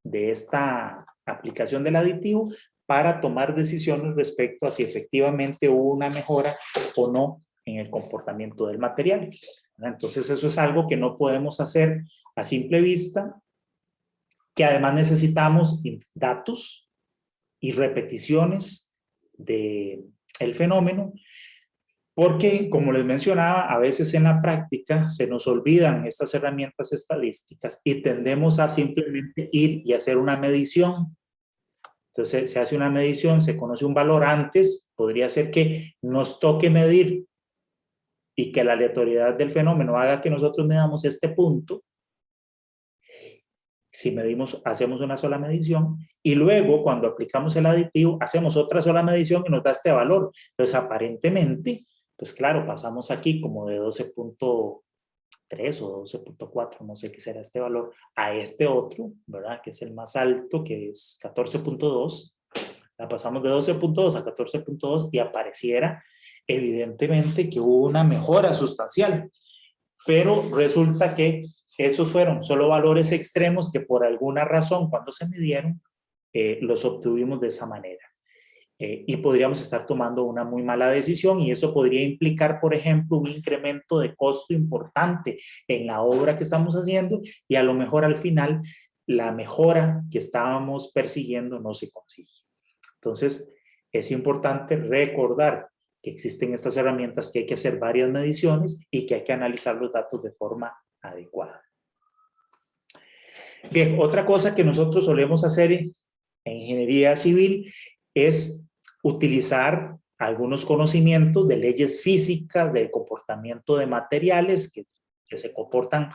de esta aplicación del aditivo para tomar decisiones respecto a si efectivamente hubo una mejora o no en el comportamiento del material? Entonces eso es algo que no podemos hacer a simple vista, que además necesitamos datos y repeticiones del fenómeno, porque, como les mencionaba, a veces en la práctica se nos olvidan estas herramientas estadísticas y tendemos a simplemente ir y hacer una medición. Entonces se hace una medición, se conoce un valor antes, podría ser que nos toque medir y que la aleatoriedad del fenómeno haga que nosotros medamos este punto. Si medimos, hacemos una sola medición, y luego cuando aplicamos el aditivo hacemos otra sola medición y nos da este valor. Entonces aparentemente, pues claro, pasamos aquí como de 12.3 o 12.4, no sé qué será este valor, a este otro, ¿verdad? Que es el más alto, que es 14.2. La pasamos de 12.2 a 14.2 y apareciera evidentemente que hubo una mejora sustancial, pero resulta que esos fueron solo valores extremos que por alguna razón cuando se midieron los obtuvimos de esa manera. y podríamos estar tomando una muy mala decisión y eso podría implicar, por ejemplo, un incremento de costo importante en la obra que estamos haciendo y a lo mejor al final la mejora que estábamos persiguiendo no se consigue. Entonces, es importante recordar que existen estas herramientas, que hay que hacer varias mediciones y que hay que analizar los datos de forma adecuada. Bien, otra cosa que nosotros solemos hacer en ingeniería civil es utilizar algunos conocimientos de leyes físicas, del comportamiento de materiales que se comportan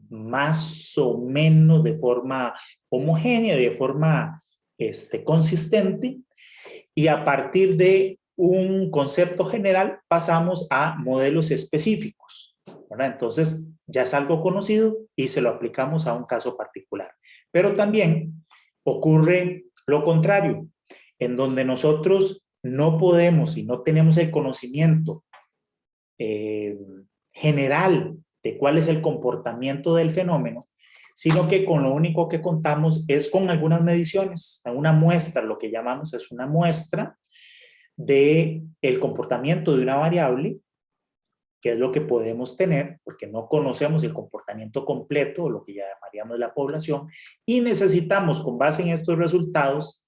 más o menos de forma homogénea, de forma consistente, y a partir de un concepto general pasamos a modelos específicos, ¿verdad? Entonces ya es algo conocido y se lo aplicamos a un caso particular. Pero también ocurre lo contrario, en donde nosotros no podemos y no tenemos el conocimiento general de cuál es el comportamiento del fenómeno, sino que con lo único que contamos es con algunas mediciones, una muestra, lo que llamamos es una muestra del comportamiento de una variable, que es lo que podemos tener, porque no conocemos el comportamiento completo, lo que llamaríamos la población, y necesitamos, con base en estos resultados,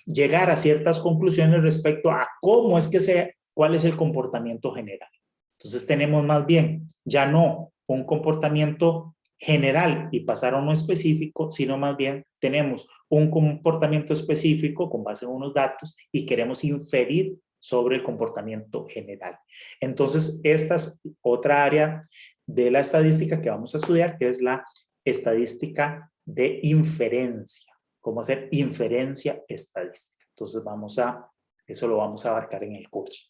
llegar a ciertas conclusiones respecto a cómo es que cuál es el comportamiento general. Entonces tenemos más bien, ya no un comportamiento general y pasar a uno específico, sino más bien tenemos un comportamiento específico con base en unos datos y queremos inferir sobre el comportamiento general. Entonces, esta es otra área de la estadística que vamos a estudiar, que es la estadística de inferencia. Cómo hacer inferencia estadística. Entonces, eso lo vamos a abarcar en el curso.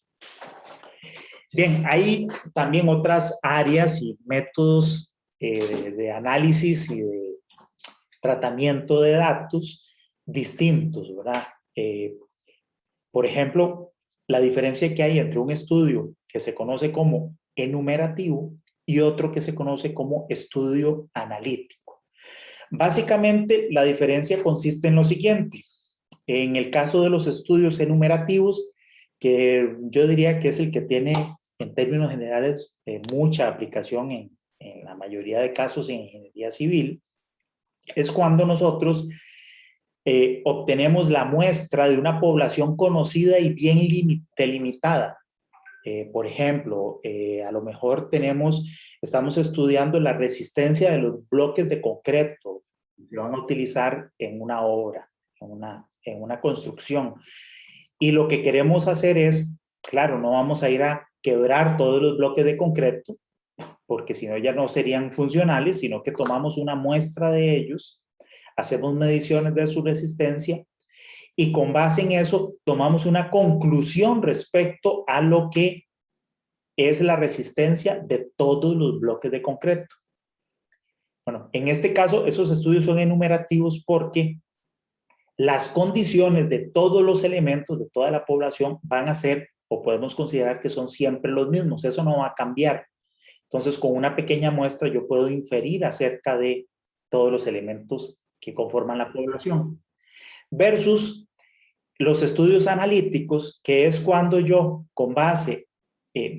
Bien, hay también otras áreas y métodos de análisis y de tratamiento de datos distintos, ¿verdad? Por ejemplo, la diferencia que hay entre un estudio que se conoce como enumerativo y otro que se conoce como estudio analítico. Básicamente, la diferencia consiste en lo siguiente. En el caso de los estudios enumerativos, que yo diría que es el que tiene, en términos generales, mucha aplicación en la mayoría de casos en ingeniería civil, es cuando nosotros obtenemos la muestra de una población conocida y bien delimitada. Por ejemplo, a lo mejor estamos estudiando la resistencia de los bloques de concreto que se van a utilizar en una obra, en una construcción. Y lo que queremos hacer es, claro, no vamos a ir a quebrar todos los bloques de concreto, porque si no ya no serían funcionales, sino que tomamos una muestra de ellos, hacemos mediciones de su resistencia y con base en eso tomamos una conclusión respecto a lo que es la resistencia de todos los bloques de concreto. Bueno, en este caso esos estudios son enumerativos porque las condiciones de todos los elementos de toda la población van a ser, o podemos considerar que son siempre los mismos, eso no va a cambiar. Entonces, con una pequeña muestra yo puedo inferir acerca de todos los elementos que conforman la población. Versus los estudios analíticos, que es cuando yo, con base,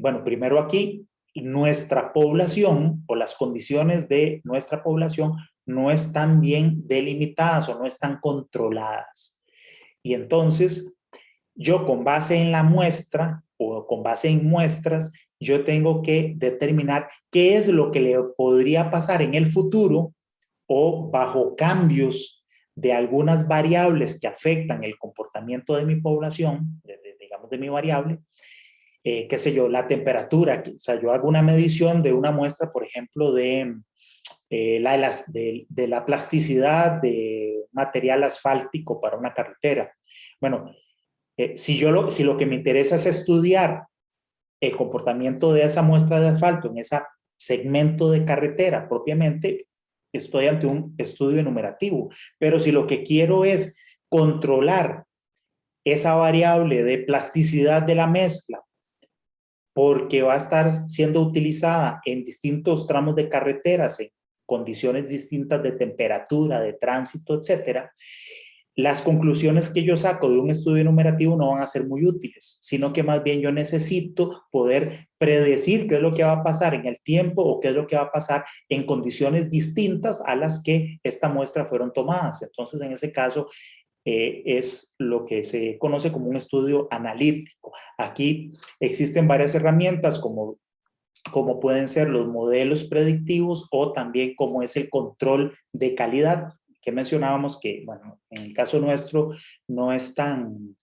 bueno, primero aquí, nuestra población o las condiciones de nuestra población no están bien delimitadas o no están controladas. Y entonces, yo con base en la muestra o con base en muestras, yo tengo que determinar qué es lo que le podría pasar en el futuro o bajo cambios de algunas variables que afectan el comportamiento de mi población, digamos de mi variable, qué sé yo, la temperatura, o sea, yo hago una medición de una muestra, por ejemplo, de la plasticidad de material asfáltico para una carretera. Bueno, si lo que me interesa es estudiar el comportamiento de esa muestra de asfalto en ese segmento de carretera propiamente, estoy ante un estudio enumerativo. Pero si lo que quiero es controlar esa variable de plasticidad de la mezcla, porque va a estar siendo utilizada en distintos tramos de carreteras, en condiciones distintas de temperatura, de tránsito, etcétera, las conclusiones que yo saco de un estudio enumerativo no van a ser muy útiles, sino que más bien yo necesito poder predecir qué es lo que va a pasar en el tiempo o qué es lo que va a pasar en condiciones distintas a las que esta muestra fueron tomadas. Entonces, en ese caso, es lo que se conoce como un estudio analítico. Aquí existen varias herramientas como pueden ser los modelos predictivos o también como es el control de calidad, que mencionábamos que, bueno, en el caso nuestro no es tan,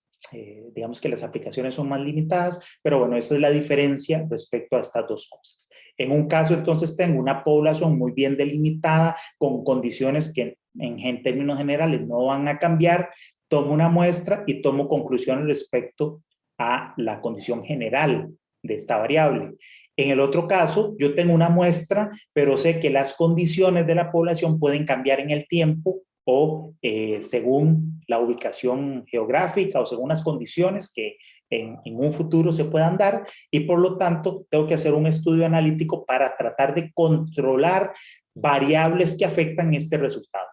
digamos que las aplicaciones son más limitadas, pero bueno, esa es la diferencia respecto a estas dos cosas. En un caso, entonces, tengo una población muy bien delimitada, con condiciones que en términos generales no van a cambiar, tomo una muestra y tomo conclusiones respecto a la condición general de esta variable. En el otro caso, yo tengo una muestra, pero sé que las condiciones de la población pueden cambiar en el tiempo o según la ubicación geográfica o según las condiciones que en un futuro se puedan dar, y por lo tanto tengo que hacer un estudio analítico para tratar de controlar variables que afectan este resultado,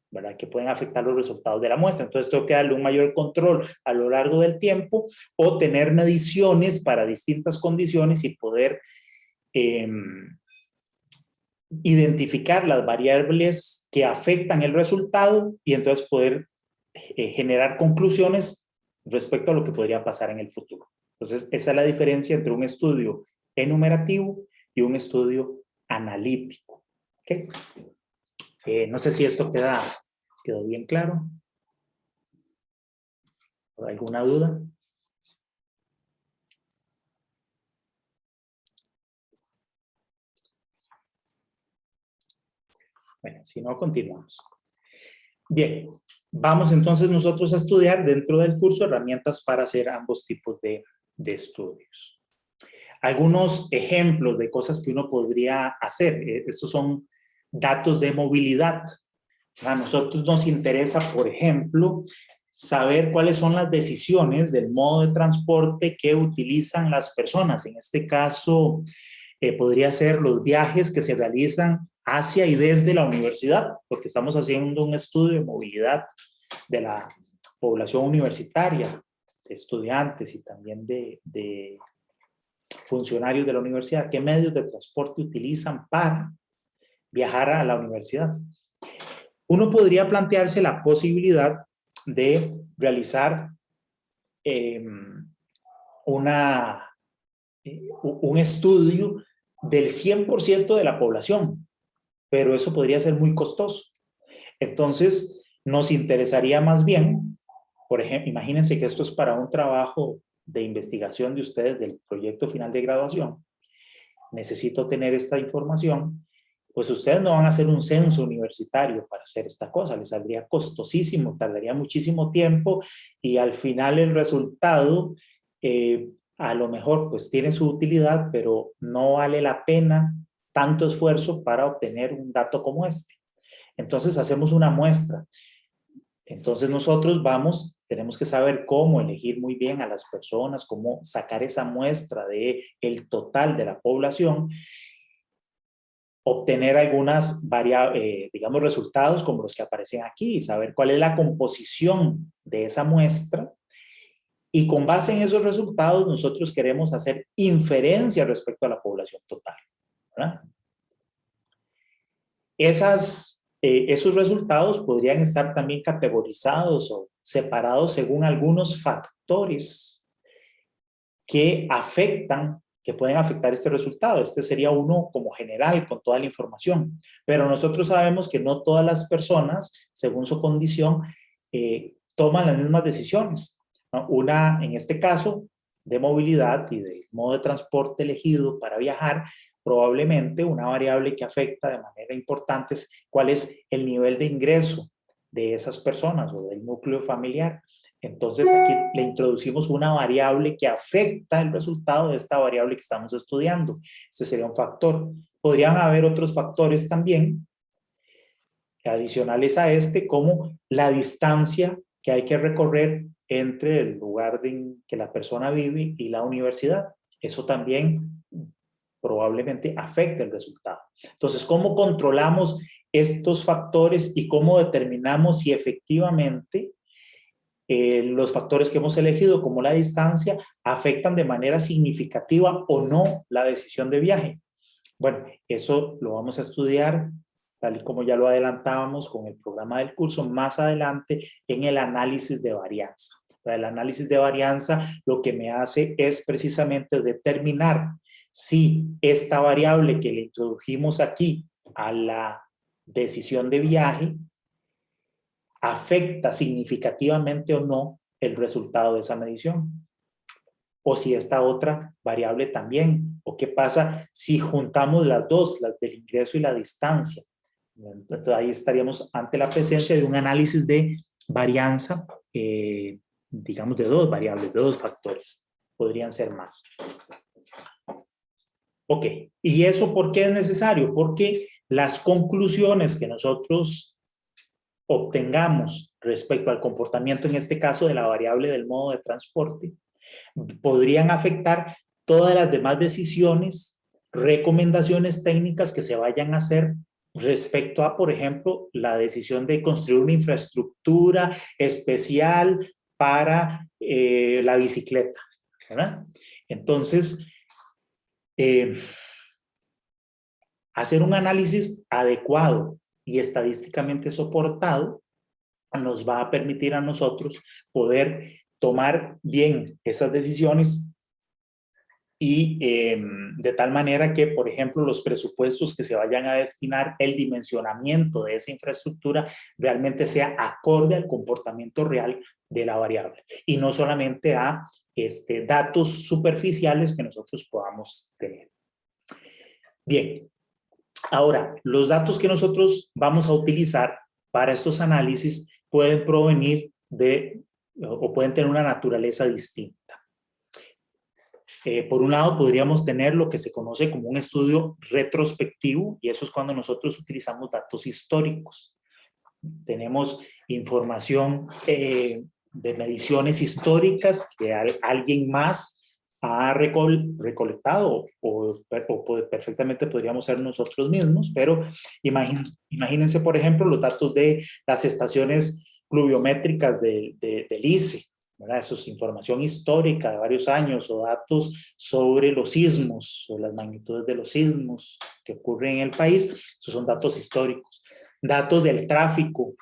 ¿verdad? Que pueden afectar los resultados de la muestra. Entonces tengo que darle un mayor control a lo largo del tiempo o tener mediciones para distintas condiciones y poder identificar las variables que afectan el resultado y entonces poder generar conclusiones respecto a lo que podría pasar en el futuro. Entonces, esa es la diferencia entre un estudio enumerativo y un estudio analítico. ¿Okay? No sé si esto quedó bien claro. ¿Alguna duda? Bueno, si no, continuamos. Bien, vamos entonces nosotros a estudiar dentro del curso herramientas para hacer ambos tipos de estudios. Algunos ejemplos de cosas que uno podría hacer. Estos son datos de movilidad. A nosotros nos interesa, por ejemplo, saber cuáles son las decisiones del modo de transporte que utilizan las personas. En este caso, podría ser los viajes que se realizan hacia y desde la universidad, porque estamos haciendo un estudio de movilidad de la población universitaria, de estudiantes y también de funcionarios de la universidad. ¿Qué medios de transporte utilizan para viajar a la universidad? Uno podría plantearse la posibilidad de realizar un estudio del 100% de la población, pero eso podría ser muy costoso. Entonces, nos interesaría más bien, por ejemplo, imagínense que esto es para un trabajo de investigación de ustedes del proyecto final de graduación. Necesito tener esta información. Pues ustedes no van a hacer un censo universitario para hacer esta cosa, les saldría costosísimo, tardaría muchísimo tiempo y al final el resultado a lo mejor pues tiene su utilidad, pero no vale la pena tanto esfuerzo para obtener un dato como este. Entonces hacemos una muestra. Entonces nosotros tenemos que saber cómo elegir muy bien a las personas, cómo sacar esa muestra del total de la población, obtener algunas digamos, resultados como los que aparecen aquí, saber cuál es la composición de esa muestra, y con base en esos resultados nosotros queremos hacer inferencias respecto a la población total, ¿verdad? Esos resultados podrían estar también categorizados o separados según algunos factores que pueden afectar este resultado. Este sería uno como general, con toda la información. Pero nosotros sabemos que no todas las personas, según su condición, toman las mismas decisiones, ¿no? En este caso, de movilidad y del modo de transporte elegido para viajar, probablemente una variable que afecta de manera importante es cuál es el nivel de ingreso de esas personas o del núcleo familiar. Entonces aquí le introducimos una variable que afecta el resultado de esta variable que estamos estudiando. Ese sería un factor. Podrían haber otros factores también, adicionales a este, como la distancia que hay que recorrer entre el lugar en que la persona vive y la universidad. Eso también probablemente afecta el resultado. Entonces, ¿cómo controlamos estos factores y cómo determinamos si efectivamente los factores que hemos elegido, como la distancia, afectan de manera significativa o no la decisión de viaje. Bueno, eso lo vamos a estudiar, tal y como ya lo adelantábamos con el programa del curso, más adelante en el análisis de varianza. El análisis de varianza lo que me hace es precisamente determinar si esta variable que le introdujimos aquí a la decisión de viaje afecta significativamente o no el resultado de esa medición. O si esta otra variable también. O qué pasa si juntamos las dos, las del ingreso y la distancia. Entonces ahí estaríamos ante la presencia de un análisis de varianza, digamos de dos variables, de dos factores. Podrían ser más. Ok, ¿y eso por qué es necesario? Porque las conclusiones que nosotros obtengamos respecto al comportamiento, en este caso de la variable del modo de transporte, podrían afectar todas las demás decisiones, recomendaciones técnicas que se vayan a hacer respecto a, por ejemplo, la decisión de construir una infraestructura especial para la bicicleta, ¿verdad? Entonces, hacer un análisis adecuado y estadísticamente soportado nos va a permitir a nosotros poder tomar bien esas decisiones y de tal manera que, por ejemplo, los presupuestos que se vayan a destinar, el dimensionamiento de esa infraestructura realmente sea acorde al comportamiento real de la variable y no solamente a datos superficiales que nosotros podamos tener. Bien, ahora, los datos que nosotros vamos a utilizar para estos análisis pueden provenir de, o pueden tener una naturaleza distinta. Por un lado, podríamos tener lo que se conoce como un estudio retrospectivo, y eso es cuando nosotros utilizamos datos históricos. Tenemos información de mediciones históricas que alguien más ha recolectado o perfectamente podríamos ser nosotros mismos, pero imagínense, por ejemplo, los datos de las estaciones pluviométricas del ICE, ¿verdad? Eso es información histórica de varios años, o datos sobre los sismos o las magnitudes de los sismos que ocurren en el país. Esos son datos históricos. Datos del tráfico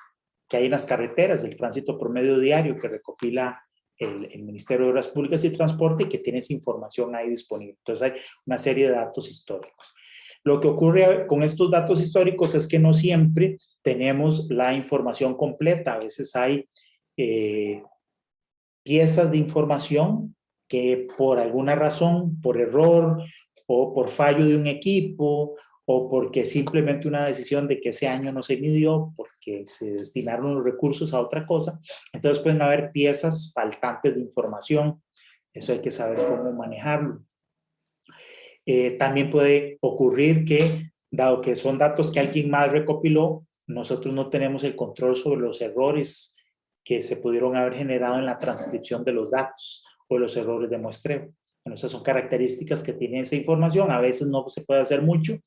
que hay en las carreteras, del tránsito promedio diario que recopila el Ministerio de Obras Públicas y Transporte, y que tiene esa información ahí disponible. Entonces hay una serie de datos históricos. Lo que ocurre con estos datos históricos es que no siempre tenemos la información completa. A veces hay piezas de información que por alguna razón, por error o por fallo de un equipo o porque simplemente una decisión de que ese año no se midió porque se destinaron los recursos a otra cosa, entonces pueden haber piezas faltantes de información. Eso hay que saber cómo manejarlo. También puede ocurrir que, dado que son datos que alguien más recopiló, nosotros no tenemos el control sobre los errores que se pudieron haber generado en la transcripción de los datos o los errores de muestreo. Bueno, esas son características que tiene esa información. A veces no se puede hacer mucho,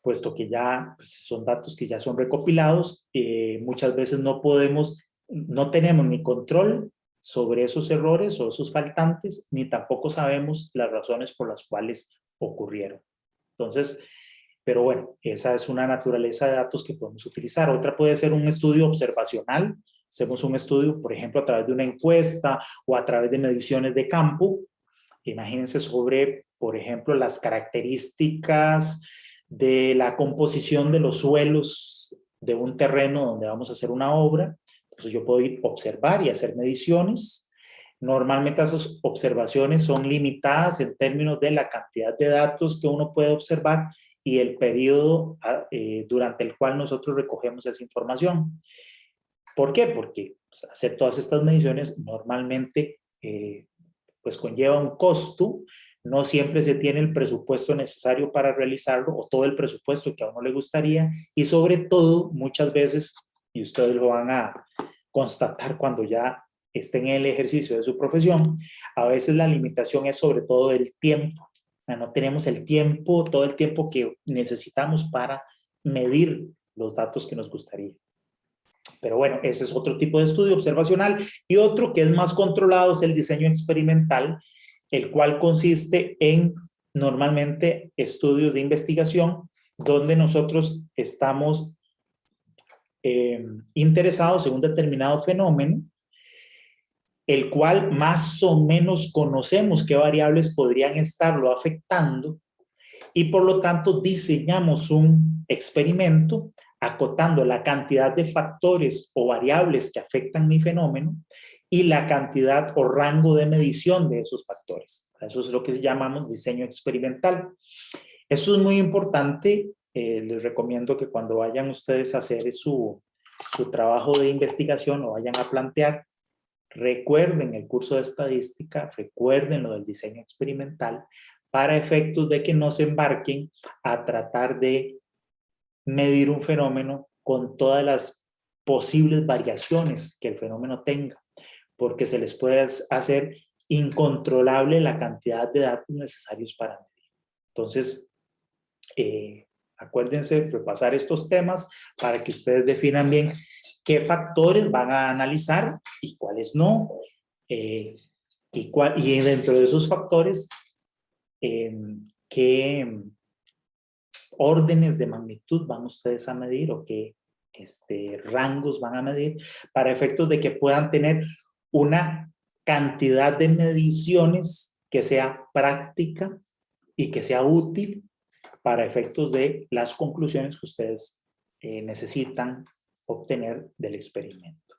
puesto que ya son datos que ya son recopilados. Muchas veces no tenemos ni control sobre esos errores o esos faltantes, ni tampoco sabemos las razones por las cuales ocurrieron. Entonces, pero bueno, esa es una naturaleza de datos que podemos utilizar. Otra puede ser un estudio observacional. Hacemos un estudio, por ejemplo, a través de una encuesta o a través de mediciones de campo. Imagínense sobre, por ejemplo, las características de la composición de los suelos de un terreno donde vamos a hacer una obra. Entonces yo puedo ir a observar y hacer mediciones. Normalmente esas observaciones son limitadas en términos de la cantidad de datos que uno puede observar y el periodo durante el cual nosotros recogemos esa información. ¿Por qué? Porque pues, hacer todas estas mediciones normalmente pues conlleva un costo. No siempre se tiene el presupuesto necesario para realizarlo o todo el presupuesto que a uno le gustaría, y sobre todo muchas veces, y ustedes lo van a constatar cuando ya estén en el ejercicio de su profesión, a veces la limitación es sobre todo el tiempo. No tenemos el tiempo, todo el tiempo que necesitamos para medir los datos que nos gustaría. Pero bueno, ese es otro tipo de estudio observacional. Y otro que es más controlado es el diseño experimental, el cual consiste en normalmente estudios de investigación donde nosotros estamos interesados en un determinado fenómeno, el cual más o menos conocemos qué variables podrían estarlo afectando y por lo tanto diseñamos un experimento acotando la cantidad de factores o variables que afectan mi fenómeno y la cantidad o rango de medición de esos factores. Eso es lo que llamamos diseño experimental. Eso es muy importante. Les recomiendo que cuando vayan ustedes a hacer su trabajo de investigación o vayan a plantear, recuerden el curso de estadística, recuerden lo del diseño experimental, para efectos de que no se embarquen a tratar de medir un fenómeno con todas las posibles variaciones que el fenómeno tenga, porque se les puede hacer incontrolable la cantidad de datos necesarios para medir. Entonces, acuérdense de repasar estos temas para que ustedes definan bien qué factores van a analizar y cuáles no, y dentro de esos factores, qué órdenes de magnitud van ustedes a medir o qué rangos van a medir para efectos de que puedan tener una cantidad de mediciones que sea práctica y que sea útil para efectos de las conclusiones que ustedes necesitan obtener del experimento.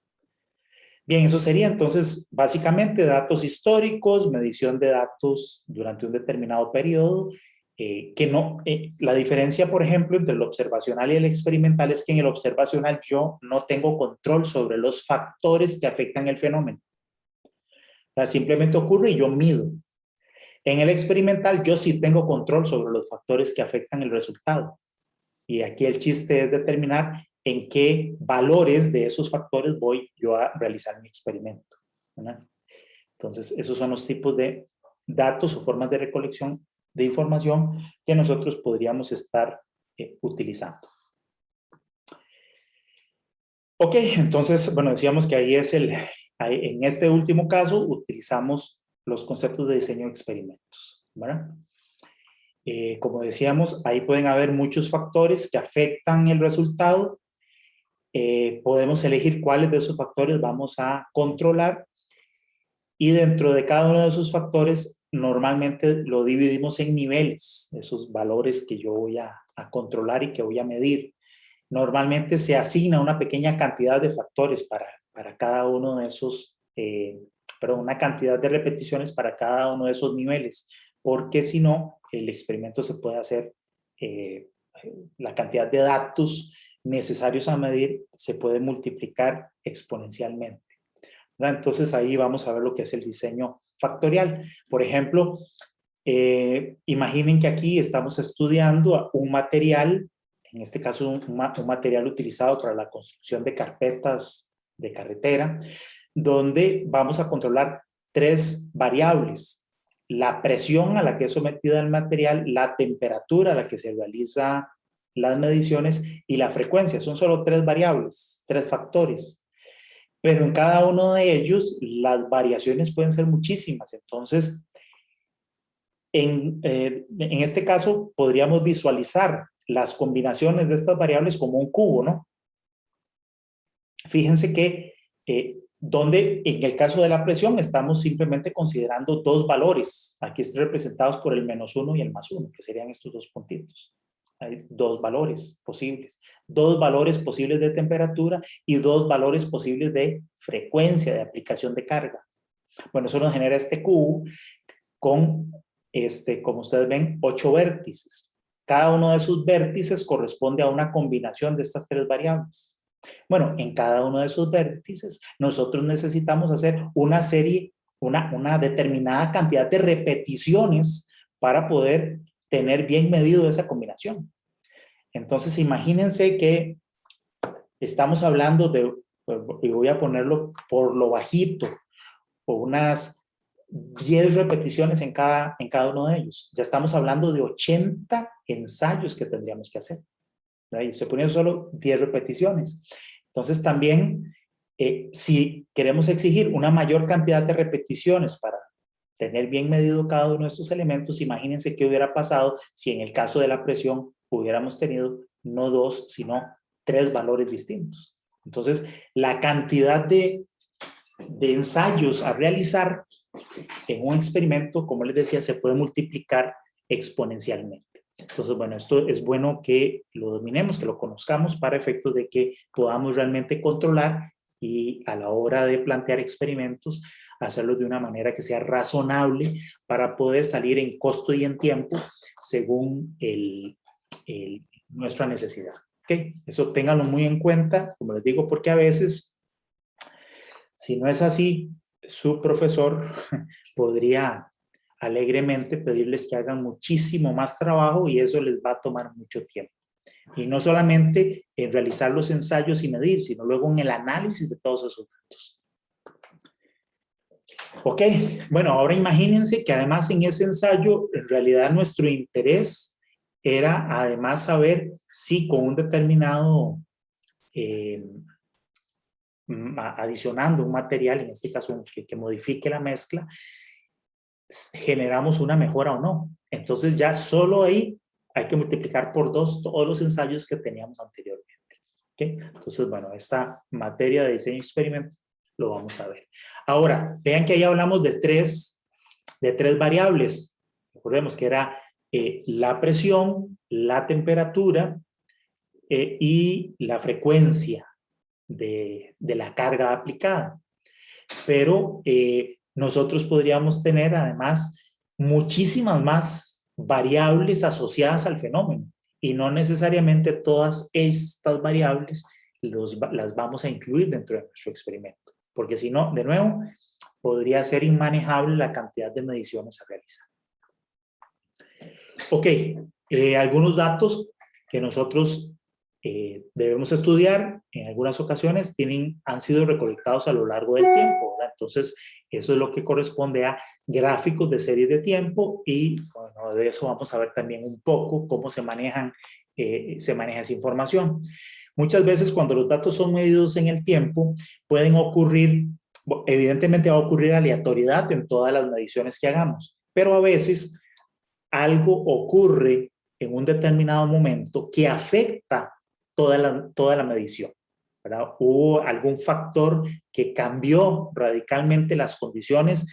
Bien, eso sería entonces básicamente datos históricos, medición de datos durante un determinado periodo, la diferencia, por ejemplo, entre el observacional y el experimental es que en el observacional yo no tengo control sobre los factores que afectan el fenómeno. O sea, simplemente ocurre y yo mido. En el experimental yo sí tengo control sobre los factores que afectan el resultado. Y aquí el chiste es determinar en qué valores de esos factores voy yo a realizar mi experimento, ¿verdad? Entonces, esos son los tipos de datos o formas de recolección de información que nosotros podríamos estar utilizando. Ok, entonces, bueno, decíamos que ahí es en este último caso utilizamos los conceptos de diseño de experimentos, ¿verdad? Como decíamos, ahí pueden haber muchos factores que afectan el resultado. Podemos elegir cuáles de esos factores vamos a controlar y dentro de cada uno de esos factores normalmente lo dividimos en niveles, esos valores que yo voy a controlar y que voy a medir. Normalmente se asigna una pequeña cantidad de factores para cada uno de esos, una cantidad de repeticiones para cada uno de esos niveles, porque si no, el experimento se puede hacer, la cantidad de datos necesarios a medir se puede multiplicar exponencialmente, ¿verdad? Entonces ahí vamos a ver lo que es el diseño factorial. Por ejemplo, imaginen que aquí estamos estudiando un material, en este caso un material utilizado para la construcción de carpetas de carretera, donde vamos a controlar 3 variables: la presión a la que es sometida el material, la temperatura a la que se realiza las mediciones y la frecuencia. Son solo 3 variables, 3 factores. Pero en cada uno de ellos las variaciones pueden ser muchísimas. Entonces, en este caso podríamos visualizar las combinaciones de estas variables como un cubo, ¿no? Fíjense que donde en el caso de la presión estamos simplemente considerando 2 valores. Aquí están representados por el -1 y el +1, que serían estos 2 puntitos. Hay 2 valores posibles. 2 valores posibles de temperatura y 2 valores posibles de frecuencia de aplicación de carga. Bueno, eso nos genera este cubo con, como ustedes ven, 8 vértices. Cada uno de esos vértices corresponde a una combinación de estas 3 variables. Bueno, en cada uno de esos vértices nosotros necesitamos hacer una serie, una determinada cantidad de repeticiones para poder tener bien medido esa combinación. Entonces, imagínense que estamos hablando de, y voy a ponerlo por lo bajito, por unas 10 repeticiones en cada uno de ellos. Ya estamos hablando de 80 ensayos que tendríamos que hacer. Y estoy poniendo solo 10 repeticiones. Entonces también, si queremos exigir una mayor cantidad de repeticiones para tener bien medido cada uno de estos elementos, imagínense qué hubiera pasado si en el caso de la presión hubiéramos tenido no 2, sino 3 valores distintos. Entonces, la cantidad de ensayos a realizar en un experimento, como les decía, se puede multiplicar exponencialmente. Entonces, bueno, esto es bueno que lo dominemos, que lo conozcamos para efectos de que podamos realmente controlar y a la hora de plantear experimentos, hacerlo de una manera que sea razonable para poder salir en costo y en tiempo según nuestra necesidad. ¿Okay? Eso ténganlo muy en cuenta, como les digo, porque a veces, si no es así, su profesor podría alegremente pedirles que hagan muchísimo más trabajo y eso les va a tomar mucho tiempo. Y no solamente en realizar los ensayos y medir, sino luego en el análisis de todos esos datos. Ok, bueno, ahora imagínense que además en ese ensayo, en realidad nuestro interés era además saber si con un determinado, adicionando un material, en este caso que modifique la mezcla, generamos una mejora o no. Entonces ya solo ahí hay que multiplicar por 2 todos los ensayos que teníamos anteriormente. ¿Okay? Entonces, bueno, esta materia de diseño y experimento lo vamos a ver. Ahora, vean que ahí hablamos de tres variables. Recordemos que era la presión, la temperatura y la frecuencia de la carga aplicada. Pero nosotros podríamos tener además muchísimas más variables asociadas al fenómeno y no necesariamente todas estas variables las vamos a incluir dentro de nuestro experimento, porque si no, de nuevo, podría ser inmanejable la cantidad de mediciones a realizar. Ok, algunos datos que nosotros debemos estudiar en algunas ocasiones han sido recolectados a lo largo del tiempo, ¿verdad? Entonces, eso es lo que corresponde a gráficos de series de tiempo y bueno, de eso vamos a ver también un poco cómo se maneja esa información. Muchas veces cuando los datos son medidos en el tiempo, pueden ocurrir, evidentemente va a ocurrir aleatoriedad en todas las mediciones que hagamos, pero a veces algo ocurre en un determinado momento que afecta toda la medición, ¿verdad? Hubo algún factor que cambió radicalmente las condiciones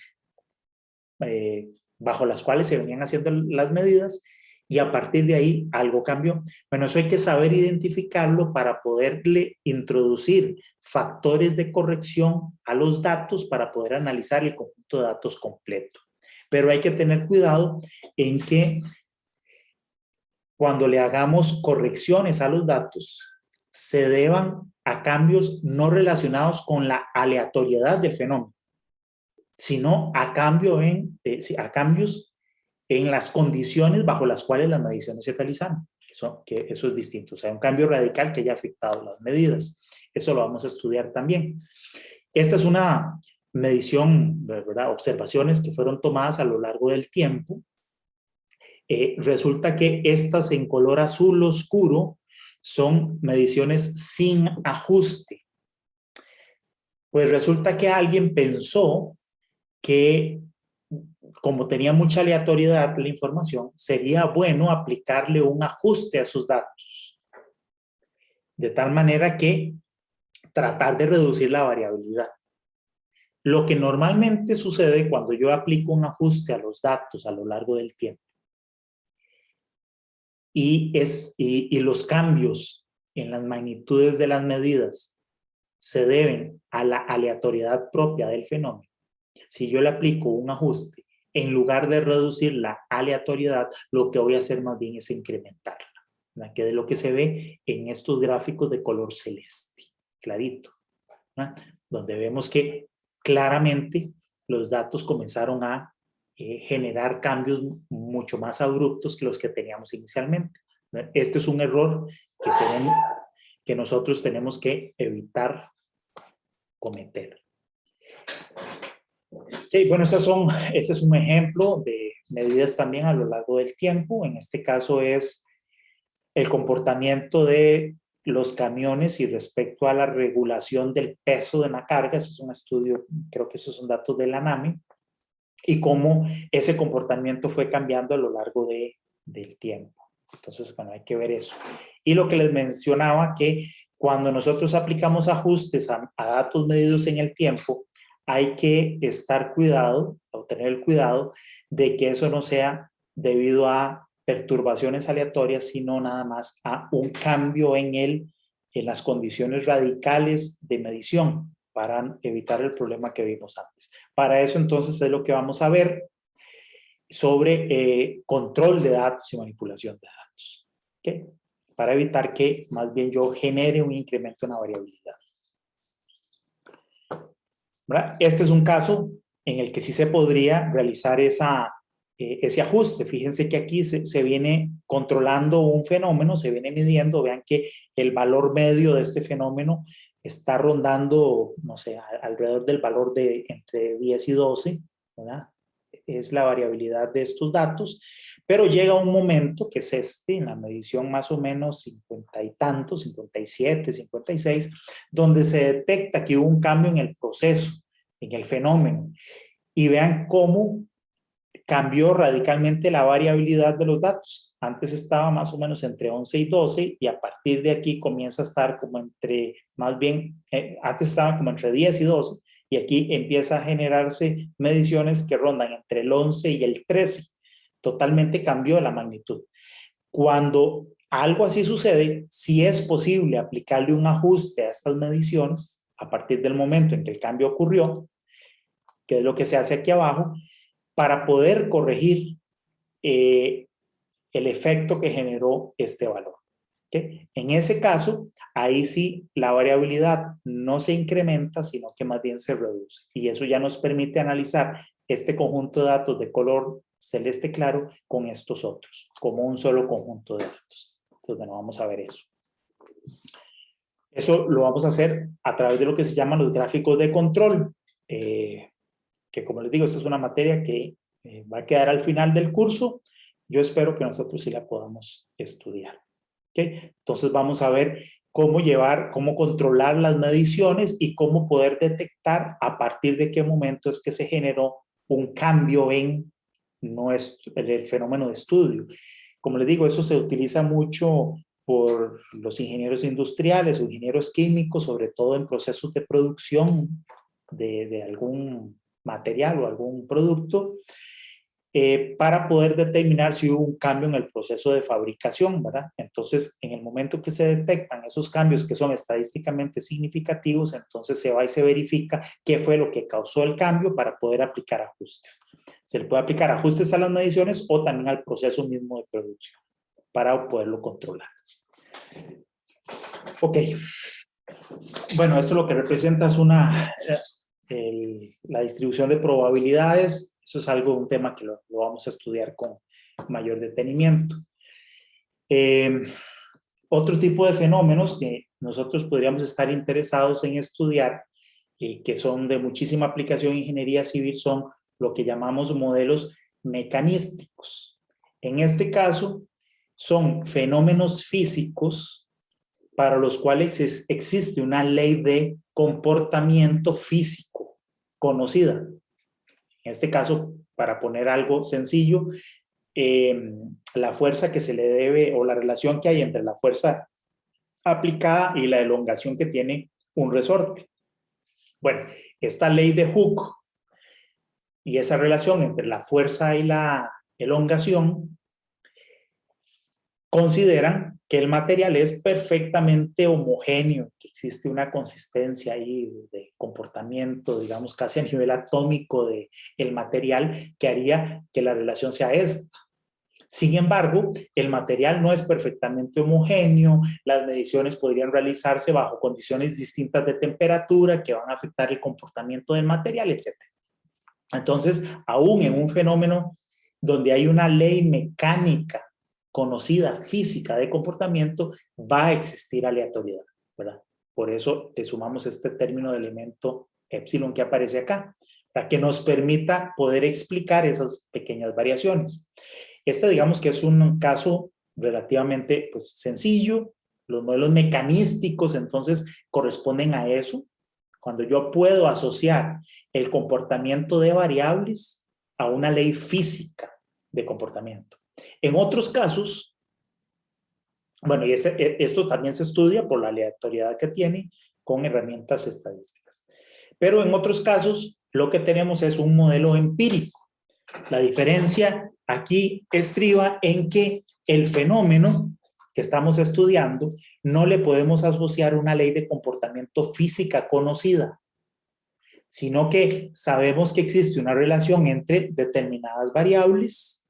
bajo las cuales se venían haciendo las medidas y a partir de ahí algo cambió. Bueno, eso hay que saber identificarlo para poderle introducir factores de corrección a los datos para poder analizar el conjunto de datos completo. Pero hay que tener cuidado en que cuando le hagamos correcciones a los datos, se deban a cambios no relacionados con la aleatoriedad del fenómeno, sino a cambios en las condiciones bajo las cuales las mediciones se realizaron. Eso es distinto, o sea, un cambio radical que haya afectado las medidas. Eso lo vamos a estudiar también. Esta es una medición, ¿verdad? Observaciones que fueron tomadas a lo largo del tiempo. Resulta que estas en color azul oscuro son mediciones sin ajuste. Pues resulta que alguien pensó que como tenía mucha aleatoriedad la información, sería bueno aplicarle un ajuste a sus datos. De tal manera que tratar de reducir la variabilidad. Lo que normalmente sucede cuando yo aplico un ajuste a los datos a lo largo del tiempo y los cambios en las magnitudes de las medidas se deben a la aleatoriedad propia del fenómeno. Si yo le aplico un ajuste, en lugar de reducir la aleatoriedad, lo que voy a hacer más bien es incrementarla, ¿verdad? Que es lo que se ve en estos gráficos de color celeste, clarito, ¿verdad? Donde vemos que claramente los datos comenzaron a generar cambios mucho más abruptos que los que teníamos inicialmente. Este es un error que nosotros tenemos que evitar cometer. Sí, bueno, este es un ejemplo de medidas también a lo largo del tiempo. En este caso es el comportamiento de los camiones y respecto a la regulación del peso de una carga. Eso es un estudio, creo que esos son datos de la ANAME, y cómo ese comportamiento fue cambiando a lo largo del tiempo. Entonces, bueno, hay que ver eso. Y lo que les mencionaba, que cuando nosotros aplicamos ajustes a datos medidos en el tiempo, hay que estar cuidado, o tener el cuidado, de que eso no sea debido a perturbaciones aleatorias, sino nada más a un cambio en las condiciones radicales de medición, para evitar el problema que vimos antes. Para eso, entonces, es lo que vamos a ver sobre control de datos y manipulación de datos. ¿Okay? Para evitar que más bien yo genere un incremento en la variabilidad. ¿Verdad? Este es un caso en el que sí se podría realizar ese ajuste. Fíjense que aquí se viene controlando un fenómeno, se viene midiendo. Vean que el valor medio de este fenómeno está rondando, no sé, alrededor del valor de entre 10 y 12, ¿verdad? Es la variabilidad de estos datos, pero llega un momento que es en la medición más o menos 50 y tantos, 57, 56, donde se detecta que hubo un cambio en el proceso, en el fenómeno, y vean cómo cambió radicalmente la variabilidad de los datos. Antes estaba más o menos entre 11 y 12, y a partir de aquí comienza a estar como entre, más bien, antes estaba como entre 10 y 12, y aquí empieza a generarse mediciones que rondan entre el 11 y el 13. Totalmente cambió la magnitud. Cuando algo así sucede, sí es posible aplicarle un ajuste a estas mediciones a partir del momento en que el cambio ocurrió, que es lo que se hace aquí abajo, para poder corregir el efecto que generó este valor. ¿Okay? En ese caso, ahí sí la variabilidad no se incrementa, sino que más bien se reduce. Y eso ya nos permite analizar este conjunto de datos de color celeste claro con estos otros, como un solo conjunto de datos. Entonces, bueno, vamos a ver eso. Eso lo vamos a hacer a través de lo que se llaman los gráficos de control, que como les digo, esta es una materia que va a quedar al final del curso. Yo espero que nosotros sí la podamos estudiar. ¿Okay? Entonces vamos a ver cómo controlar las mediciones y cómo poder detectar a partir de qué momento es que se generó un cambio en el fenómeno de estudio. Como les digo, eso se utiliza mucho por los ingenieros industriales o ingenieros químicos, sobre todo en procesos de producción de algún material o algún producto, para poder determinar si hubo un cambio en el proceso de fabricación, ¿verdad? Entonces, en el momento que se detectan esos cambios que son estadísticamente significativos, entonces se va y se verifica qué fue lo que causó el cambio para poder aplicar ajustes. Se le puede aplicar ajustes a las mediciones o también al proceso mismo de producción para poderlo controlar. Ok. Bueno, esto lo que representa es la distribución de probabilidades. Eso es un tema que lo vamos a estudiar con mayor detenimiento. Otro tipo de fenómenos que nosotros podríamos estar interesados en estudiar, que son de muchísima aplicación en ingeniería civil, son lo que llamamos modelos mecanísticos. En este caso, son fenómenos físicos para los cuales existe una ley de comportamiento físico conocida. En este caso, para poner algo sencillo, la fuerza que se le debe, o la relación que hay entre la fuerza aplicada y la elongación que tiene un resorte. Bueno, esta ley de Hooke y esa relación entre la fuerza y la elongación consideran que el material es perfectamente homogéneo, que existe una consistencia ahí de comportamiento, digamos, casi a nivel atómico del material, que haría que la relación sea esta. Sin embargo, el material no es perfectamente homogéneo, las mediciones podrían realizarse bajo condiciones distintas de temperatura que van a afectar el comportamiento del material, etc. Entonces, aún en un fenómeno donde hay una ley mecánica conocida, física de comportamiento, va a existir aleatoriedad, ¿verdad? Por eso le sumamos este término de elemento epsilon que aparece acá, para que nos permita poder explicar esas pequeñas variaciones. Este, digamos que es un caso relativamente sencillo, Los modelos mecanísticos entonces corresponden a eso, cuando yo puedo asociar el comportamiento de variables a una ley física de comportamiento. En otros casos, bueno, y esto también se estudia por la aleatoriedad que tiene con herramientas estadísticas. Pero en otros casos, lo que tenemos es un modelo empírico. La diferencia aquí estriba en que el fenómeno que estamos estudiando no le podemos asociar una ley de comportamiento física conocida, sino que sabemos que existe una relación entre determinadas variables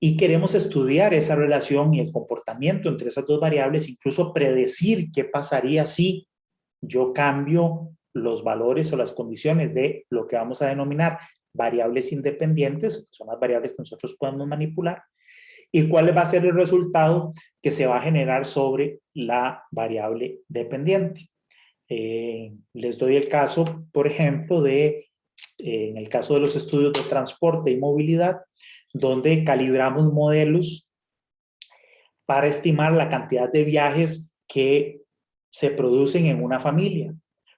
y queremos estudiar esa relación y el comportamiento entre esas dos variables, incluso predecir qué pasaría si yo cambio los valores o las condiciones de lo que vamos a denominar variables independientes, que son las variables que nosotros podemos manipular, y cuál va a ser el resultado que se va a generar sobre la variable dependiente. Les doy el caso, por ejemplo, en el caso de los estudios de transporte y movilidad, donde calibramos modelos para estimar la cantidad de viajes que se producen en una familia,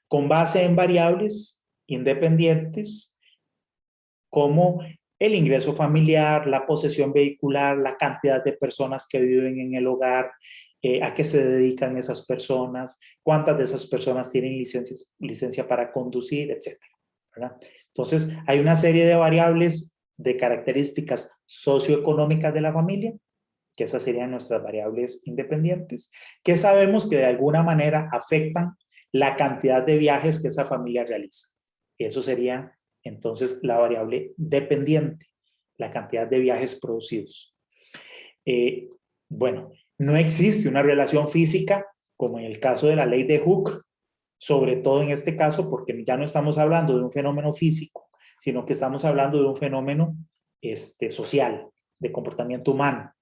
con base en variables independientes como el ingreso familiar, la posesión vehicular, la cantidad de personas que viven en el hogar, a qué se dedican esas personas, cuántas de esas personas tienen licencia para conducir, etc. ¿verdad? Entonces, hay una serie de variables de características socioeconómicas de la familia, que esas serían nuestras variables independientes, que sabemos que de alguna manera afectan la cantidad de viajes que esa familia realiza. Eso sería entonces la variable dependiente, la cantidad de viajes producidos. Bueno, no existe una relación física, como en el caso de la ley de Hooke, sobre todo en este caso, porque ya no estamos hablando de un fenómeno físico, sino que estamos hablando de un fenómeno social, de comportamiento humano.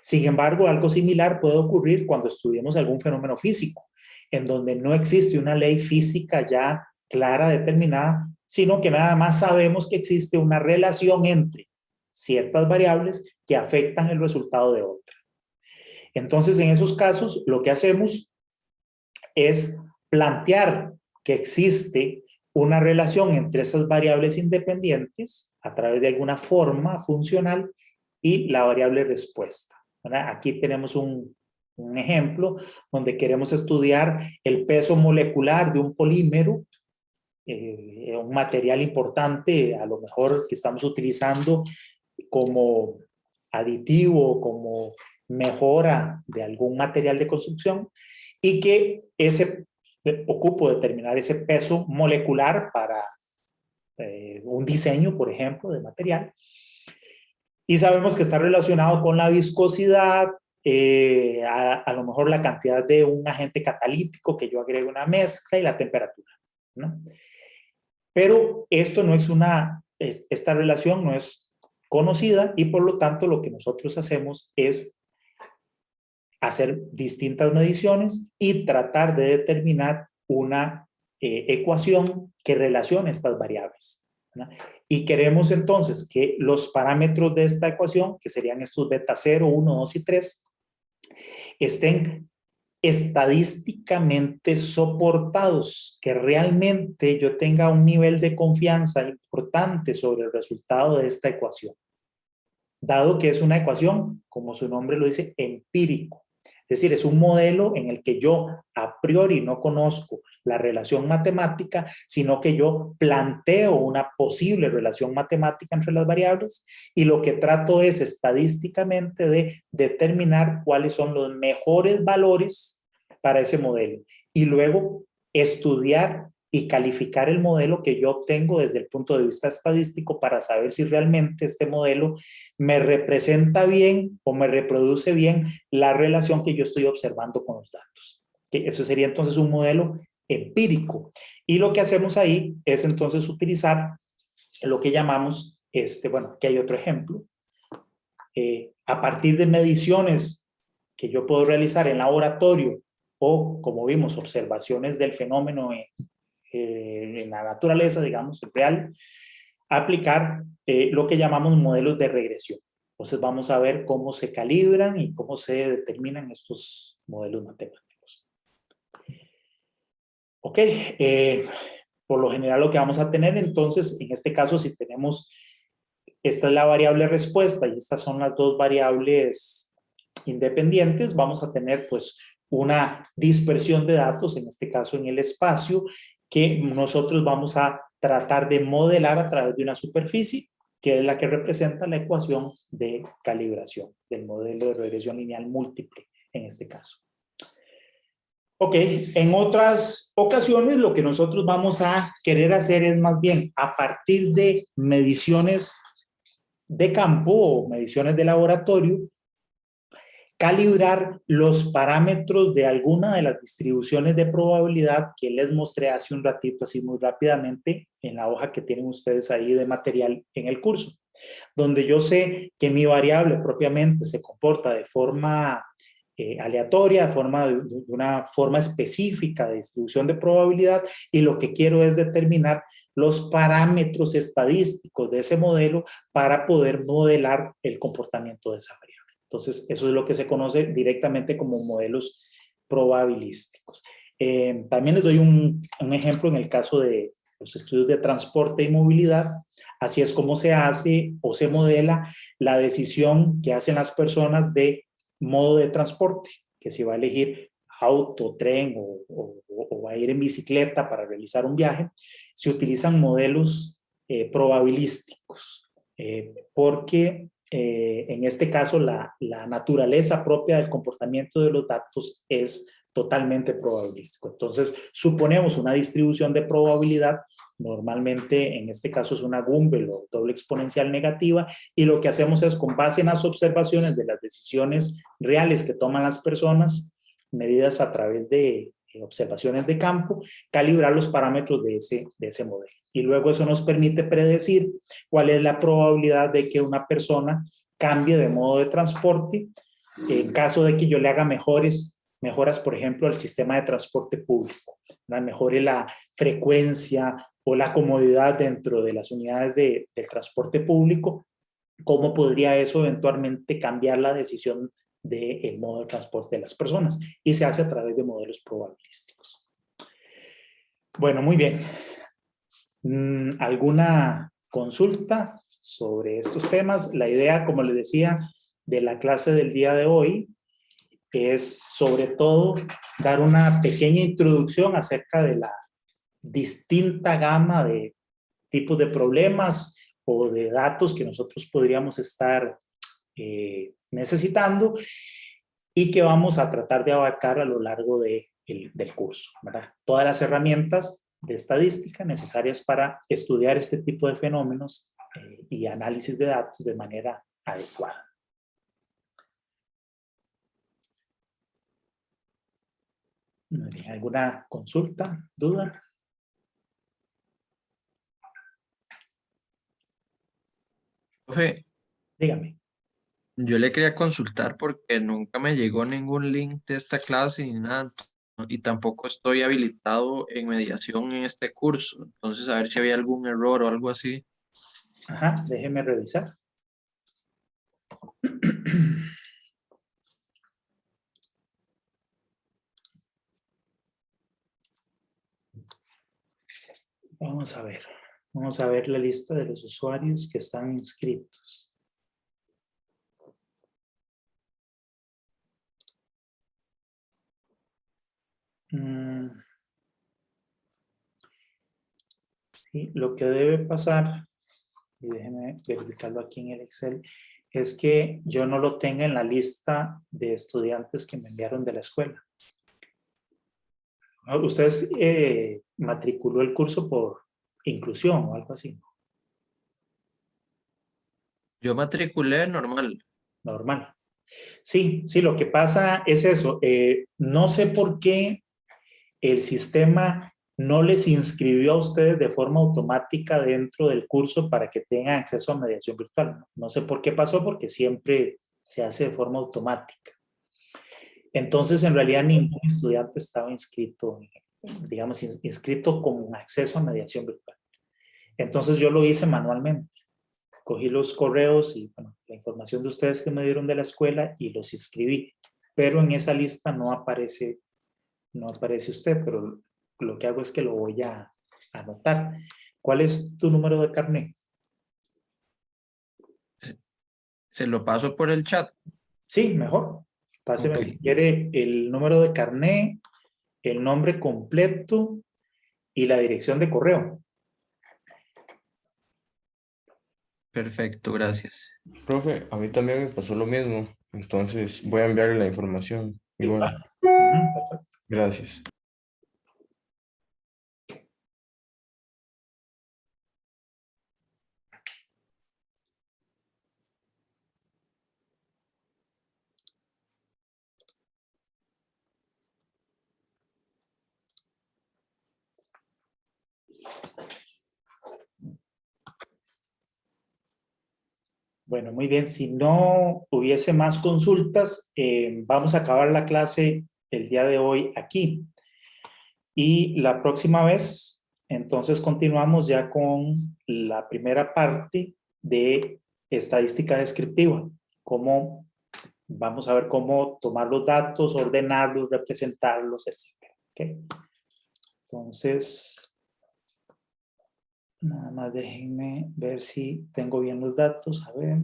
Sin embargo, algo similar puede ocurrir cuando estudiemos algún fenómeno físico, en donde no existe una ley física ya clara, determinada, sino que nada más sabemos que existe una relación entre ciertas variables que afectan el resultado de otra. Entonces, en esos casos, lo que hacemos es plantear que existe una relación entre esas variables independientes a través de alguna forma funcional y la variable respuesta. ¿Verdad? Aquí tenemos un ejemplo donde queremos estudiar el peso molecular de un polímero, un material importante, a lo mejor que estamos utilizando como aditivo, como mejora de algún material de construcción, y que ocupo determinar ese peso molecular para un diseño, por ejemplo, de material. Y sabemos que está relacionado con la viscosidad, a lo mejor la cantidad de un agente catalítico que yo agrego a una mezcla y la temperatura, ¿no? Pero esto no es esta relación no es conocida y por lo tanto lo que nosotros hacemos es hacer distintas mediciones y tratar de determinar una ecuación que relacione estas variables, ¿no? Y queremos entonces que los parámetros de esta ecuación, que serían estos beta 0, 1, 2 y 3, estén estadísticamente soportados, que realmente yo tenga un nivel de confianza importante sobre el resultado de esta ecuación, dado que es una ecuación, como su nombre lo dice, empírico. Es decir, es un modelo en el que yo a priori no conozco la relación matemática, sino que yo planteo una posible relación matemática entre las variables y lo que trato es estadísticamente de determinar cuáles son los mejores valores para ese modelo y luego estudiar y calificar el modelo que yo obtengo desde el punto de vista estadístico para saber si realmente este modelo me representa bien o me reproduce bien la relación que yo estoy observando con los datos. Eso sería entonces un modelo empírico. Y lo que hacemos ahí es entonces utilizar lo que llamamos, bueno, aquí hay otro ejemplo, a partir de mediciones que yo puedo realizar en laboratorio o, como vimos, observaciones del fenómeno en la naturaleza, digamos, real, aplicar lo que llamamos modelos de regresión. Entonces vamos a ver cómo se calibran y cómo se determinan estos modelos matemáticos. Ok, por lo general lo que vamos a tener entonces, en este caso si tenemos, esta es la variable respuesta y estas son las dos variables independientes, vamos a tener pues una dispersión de datos, en este caso en el espacio, que nosotros vamos a tratar de modelar a través de una superficie, que es la que representa la ecuación de calibración del modelo de regresión lineal múltiple, en este caso. Ok, en otras ocasiones lo que nosotros vamos a querer hacer es más bien a partir de mediciones de campo o mediciones de laboratorio, calibrar los parámetros de alguna de las distribuciones de probabilidad que les mostré hace un ratito, así muy rápidamente, en la hoja que tienen ustedes ahí de material en el curso, donde yo sé que mi variable propiamente se comporta de forma aleatoria, de una forma específica de distribución de probabilidad, y lo que quiero es determinar los parámetros estadísticos de ese modelo para poder modelar el comportamiento de esa variable. Entonces, eso es lo que se conoce directamente como modelos probabilísticos. También les doy un ejemplo en el caso de los estudios de transporte y movilidad. Así es como se hace o se modela la decisión que hacen las personas de modo de transporte, que si va a elegir auto, tren o va a ir en bicicleta para realizar un viaje. Se utilizan modelos probabilísticos, porque en este caso la naturaleza propia del comportamiento de los datos es totalmente probabilístico. Entonces suponemos una distribución de probabilidad, normalmente en este caso es una Gumbel o doble exponencial negativa, y lo que hacemos es, con base en las observaciones de las decisiones reales que toman las personas, medidas a través de observaciones de campo, calibrar los parámetros de ese modelo. Y luego eso nos permite predecir cuál es la probabilidad de que una persona cambie de modo de transporte en caso de que yo le haga mejoras, por ejemplo, al sistema de transporte público, mejore la frecuencia o la comodidad dentro de las unidades del transporte público. ¿Cómo podría eso eventualmente cambiar la decisión del modo de transporte de las personas? Y se hace a través de modelos probabilísticos. Bueno, muy bien. ¿Alguna consulta sobre estos temas? La idea, como les decía, de la clase del día de hoy es sobre todo dar una pequeña introducción acerca de la distinta gama de tipos de problemas o de datos que nosotros podríamos estar necesitando y que vamos a tratar de abarcar a lo largo del curso, ¿verdad? Todas las herramientas de estadística necesarias para estudiar este tipo de fenómenos y análisis de datos de manera adecuada. ¿Alguna consulta, duda? Profe, Dígame. yo le quería consultar porque nunca me llegó ningún link de esta clase ni nada, y tampoco estoy habilitado en mediación en este curso. Entonces, a ver si había algún error o algo así. Ajá, déjeme revisar. Vamos a ver la lista de los usuarios que están inscritos. Sí, lo que debe pasar, y déjenme verificarlo aquí en el Excel, es que yo no lo tenga en la lista de estudiantes que me enviaron de la escuela. ¿Usted matriculó el curso por inclusión o algo así? Yo matriculé normal. Normal. Sí, lo que pasa es eso. No sé por qué el sistema no les inscribió a ustedes de forma automática dentro del curso para que tengan acceso a mediación virtual. No sé por qué pasó, porque siempre se hace de forma automática. Entonces, en realidad, ningún estudiante estaba inscrito, digamos, inscrito con acceso a mediación virtual. Entonces, yo lo hice manualmente. cogí los correos y bueno, la información de ustedes que me dieron de la escuela y los inscribí, pero en esa lista no aparece usted, pero lo que hago es que lo voy a anotar. ¿Cuál es tu número de carnet? Se lo paso por el chat. Sí, mejor. Páseme Ok. si quiere el número de carnet, el nombre completo y la dirección de correo. Perfecto, gracias. Profe, a mí también me pasó lo mismo, entonces voy a enviarle la información. Igual, Perfecto. gracias. Bueno, muy bien. Si no hubiese más consultas, vamos a acabar la clase el día de hoy aquí. Y la próxima vez, entonces continuamos ya con la primera parte de estadística descriptiva. Vamos a ver cómo tomar los datos, ordenarlos, representarlos, etc. ¿Okay? Entonces, nada más déjenme ver si tengo bien los datos. A ver.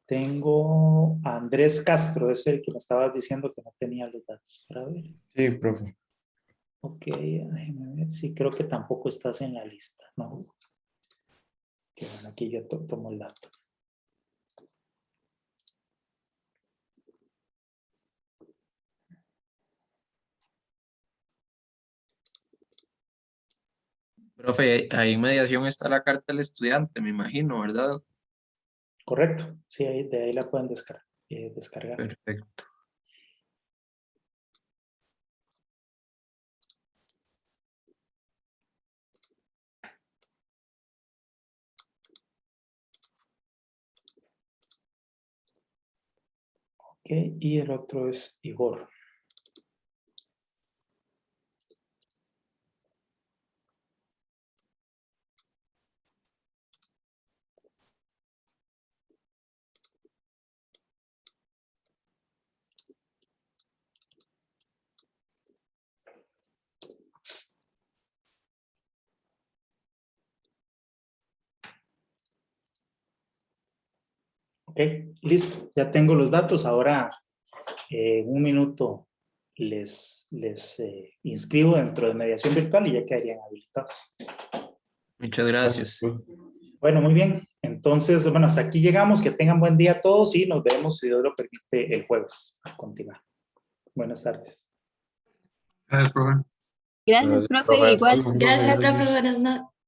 Tengo a Andrés Castro, es el que me estabas diciendo que no tenía los datos. Para ver. Sí, profe. Ok, déjeme ver. Sí, creo que tampoco estás en la lista, ¿no? Que bueno, aquí yo tomo el dato. Profe, ahí en mediación está la carta del estudiante, me imagino, ¿verdad? Correcto, sí, de ahí la pueden descargar. Perfecto. Ok, y el otro es Igor. Ok, listo, ya tengo los datos. Ahora, en un minuto les inscribo dentro de mediación virtual y ya quedarían habilitados. Muchas gracias. Bueno, muy bien. Entonces, bueno, hasta aquí llegamos. Que tengan buen día todos y nos vemos, si Dios lo permite, el jueves a continuar. Buenas tardes. Gracias, profe. Gracias, profe. Igual. Gracias, profe. Buenas noches.